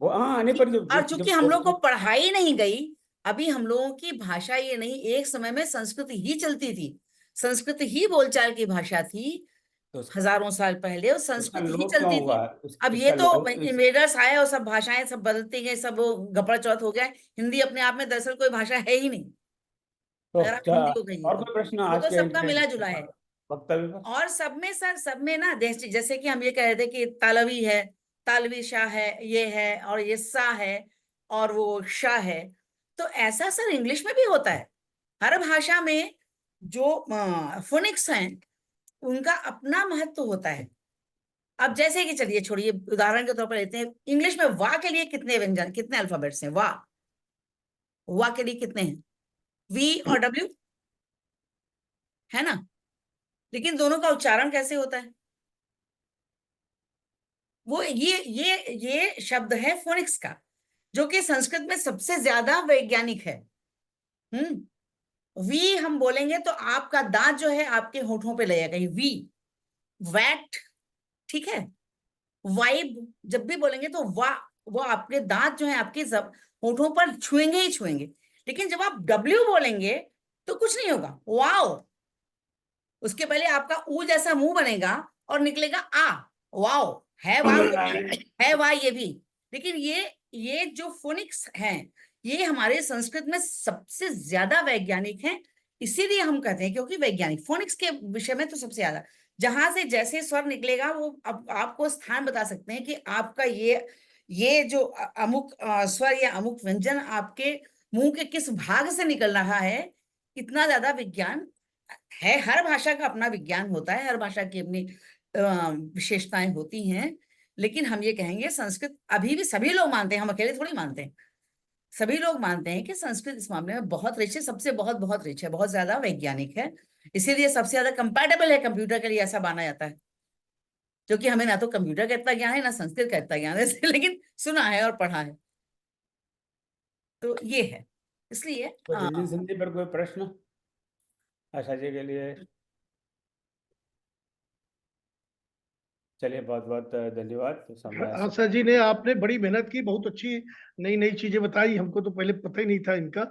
वो हाँ आने पर और चूंकि हम लोग को पढ़ाई नहीं गई, अभी हम लोगों की भाषा ये नहीं, एक समय में संस्कृत ही चलती थी, संस्कृत ही बोलचाल की भाषा थी, तो हजारों साल पहले वो उसका संस्कृत ही लोप क्यों चलती हुआ? थी। अब ये उसका तो लोप इन्वेडर्स आए और सब भाषाएं सब बदलती गई, सब वो गपड़ चौथ हो गया। हिंदी अपने आप में दरअसल कोई भाषा है ही नहीं, तो अगर आप क्या हिंदी को कहिए और तो कोई प्रश्न वो आज तो के सबका मिला जुला है। वक्तव्य पर? और सब में सर, सब में ना जैसे कि हम ये कह रहे थे कि तालवी है, तालवी शाह है, ये है, और ये सा है, और वो शाह है, तो ऐसा सर इंग्लिश में भी होता है। हर भाषा में जो फोनिक्स हैं उनका अपना महत्व होता है। अब जैसे कि चलिए छोड़िए, उदाहरण के तौर पर लेते हैं, इंग्लिश में वाह के लिए कितने व्यंजन, कितने अल्फाबेट्स हैं? वाह, वाह के लिए कितने हैं? वी और डब्ल्यू, है ना? लेकिन दोनों का उच्चारण कैसे होता है? वो ये शब्द है फोनिक्स का, जो कि संस्कृत में सबसे ज्यादा वैज्ञानिक है। वी हम बोलेंगे तो आपका दांत जो है आपके होठों पे लगेगा, वी, वैट, ठीक है। वाइब जब भी बोलेंगे तो वाह, वो आपके दांत जो है आपके होठों पर छुएंगे ही छुएंगे। लेकिन जब आप डब्ल्यू बोलेंगे तो कुछ नहीं होगा, वाओ, उसके पहले आपका ऊ जैसा मुंह बनेगा और निकलेगा आ, वाओ, है वाह ये भी, है वाह ये भी। लेकिन ये जो फोनिक्स हैं ये हमारे संस्कृत में सबसे ज्यादा वैज्ञानिक हैं, इसीलिए हम कहते हैं, क्योंकि वैज्ञानिक फोनिक्स के विषय में तो सबसे ज्यादा, जहां से जैसे स्वर निकलेगा वो अब आपको स्थान बता सकते हैं कि आपका ये जो अमुक स्वर या अमुक व्यंजन आपके मुंह के किस भाग से निकल रहा है। इतना ज्यादा विज्ञान है, हर भाषा का अपना विज्ञान होता है, हर भाषा की अपनी विशेषताएं होती हैं। लेकिन हम ये कहेंगे संस्कृत अभी भी सभी लोग मानते हैं, हम अकेले थोड़ी मानते हैं, सभी लोग मानते हैं कि संस्कृत इस मामले में बहुत रिच है, सबसे बहुत बहुत रिच है, बहुत ज्यादा वैज्ञानिक है, इसीलिए सबसे ज्यादा कंपैटिबल है कंप्यूटर के लिए, ऐसा माना जाता है। क्योंकि हमें ना तो कंप्यूटर का इतना ज्ञान है ना संस्कृत का इतना ज्ञान है, लेकिन सुना है और पढ़ा है, तो ये है। इसलिए तो व्यंजन संधि पर कोई प्रश्न आशा जी के लिए? चलिए बहुत बहुत धन्यवाद। तो समय आशा जी ने, आपने बड़ी मेहनत की, बहुत अच्छी नई नई चीजें बताई, हमको तो पहले पता ही नहीं था इनका।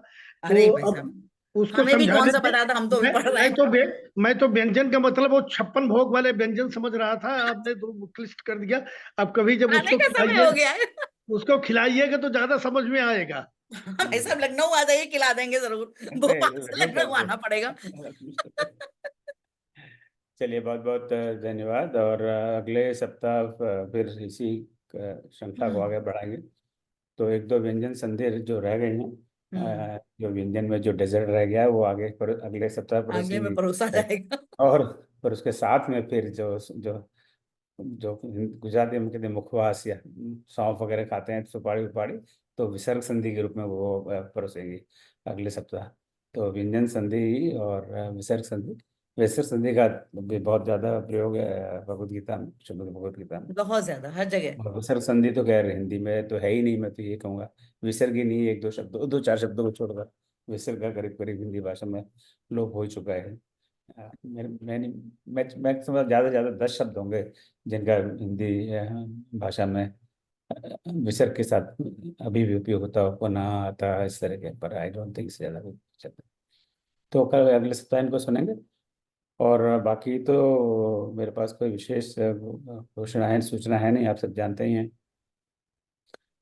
अरे तो भाई अब साहब, उसको हमें भी कौन समझाने सा में पता था, हम तो अभी मैं पढ़ रहे मैं हैं। तो मैं तो व्यंजन का मतलब वो 56 भोग वाले व्यंजन समझ रहा था, आपने तो लिस्ट कर दिया। अब कभी जब आने का समय हो गया है। उसको खिलाइएगा तो ज्यादा समझ में आएगा। भाई साहब लखनऊ आ जाइए, खिला देंगे जरूर, भोपाल से लखनऊ आना पड़ेगा। चलिए बहुत बहुत धन्यवाद। और अगले सप्ताह फिर इसी श्रृंखला को आगे बढ़ाएंगे। तो एक दो व्यंजन संधि जो रह गए हैं, जो व्यंजन में जो डेजर्ट रह गया है वो आगे पर अगले सप्ताह आगे में परोसेंगे। परोसा जाएगा। और पर उसके साथ में फिर जो जो जो गुजराती में कहते हैं मुखवास या सौंफ वगैरह खाते हैं, सुपारी उपाड़ी, तो विसर्ग संधि के रूप में वो परोसेंगे अगले सप्ताह। तो व्यंजन संधि और विसर्ग संधि का भी बहुत ज्यादा प्रयोग है भगवद गीता में, श्रीमद् भगवद गीता में। बहुत ज्यादा हर जगह। और विसर्ग संधि तो खैर हिंदी में तो है ही नहीं, मैं तो ये कहूँगा विसर्ग ही नहीं, एक दो शब्द, दो चार शब्दों को छोड़कर विसर्ग का करीब करीब हिंदी भाषा में लोप हो चुका है। मैं समझ ज़्यादा से ज़्यादा 10 शब्द होंगे जिनका हिंदी भाषा में विसर्ग के साथ अभी भी उपयोग होता हो, पुनः आता, इस तरह के, पर आई डोंट थिंक ज़्यादा कोई शब्द। तो कल अगले सप्ताह इनको सुनेंगे। और बाकी तो मेरे पास कोई विशेष घोषणा है, सूचना है नहीं। आप सब जानते ही हैं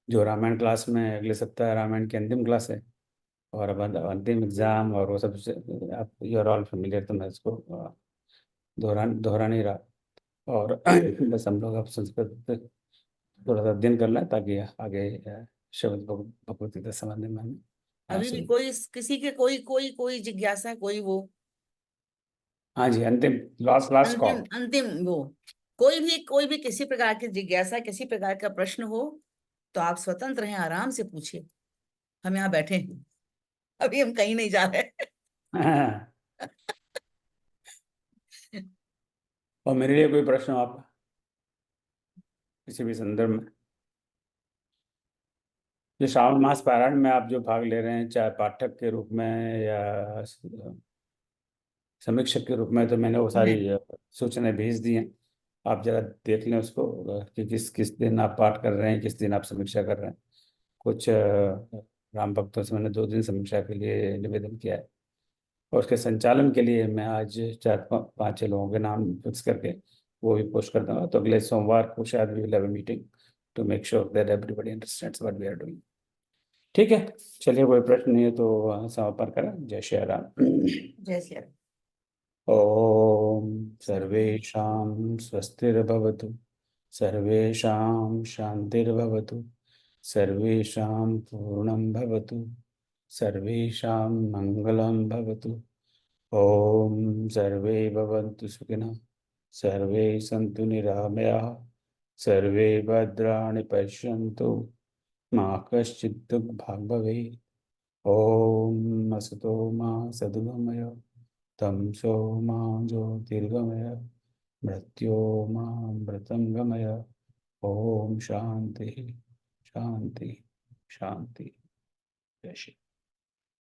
जो रामायण क्लास में अगले सप्ताह रामायण की अंतिम क्लास है, और अब अंतिम एग्जाम और वो सब आप यू आर ऑल फेमिलियर, तो मैं इसको दोहरा नहीं रहा। और बस हम लोग अब संस्कृत थोड़ा सा अध्ययन कर लें ताकि आगे शब्द भगवत गीता समझने में हमें अभी भी आसानी। कोई किसी के कोई जिज्ञासा, कोई वो हाँ जी, अंतिम लास्ट अंतिम कॉल। अंतिम वो कोई भी किसी प्रकार की जिज्ञासा, किसी प्रकार का प्रश्न हो तो आप स्वतंत्र हैं, आराम से पूछिए, हम यहाँ बैठे हैं, अभी हम कहीं नहीं जा रहे। और मेरे लिए कोई प्रश्न हो आप किसी भी संदर्भ में? जो श्रावण मास पारायण में आप जो भाग ले रहे हैं, चाहे पाठक के रूप में या समीक्षक के रूप में, तो मैंने वो सारी सूचनाएं भेज दी हैं। आप जरा देख लें उसको कि किस किस दिन आप पाठ कर रहे हैं, किस दिन आप समीक्षा कर रहे हैं। कुछ राम भक्तों से मैंने 2 दिन समीक्षा के लिए निवेदन किया है, और उसके संचालन के लिए मैं आज 4-5 लोगों के नाम फिक्स करके वो भी पोस्ट कर दूंगा। तो अगले सोमवार को शायद we will have a meeting to make sure that everybody understands what we are doing. ठीक है, चलिए, कोई प्रश्न नहीं है तो समापन करें। जय श्री राम। जय श्री राम। ओम सर्वेषां स्वस्तिर्भवतु, सर्वेषां शान्तिर्भवतु, सर्वेषां पूर्णं भवतु, सर्वेषां मङ्गलं भवतु। ओम सर्वे भवन्तु सुखिनः, सर्वे सन्तु निरामयाः, सर्वे भद्राणि पश्यन्तु, मा कश्चित् दुःखभाग् भवेत्। ओम असतो मा सद्गमय, तमसो मा ज्योतिर्गमय, मृत्योर्मामृतं गमय। ओम शांति शांति शांति। जय श्री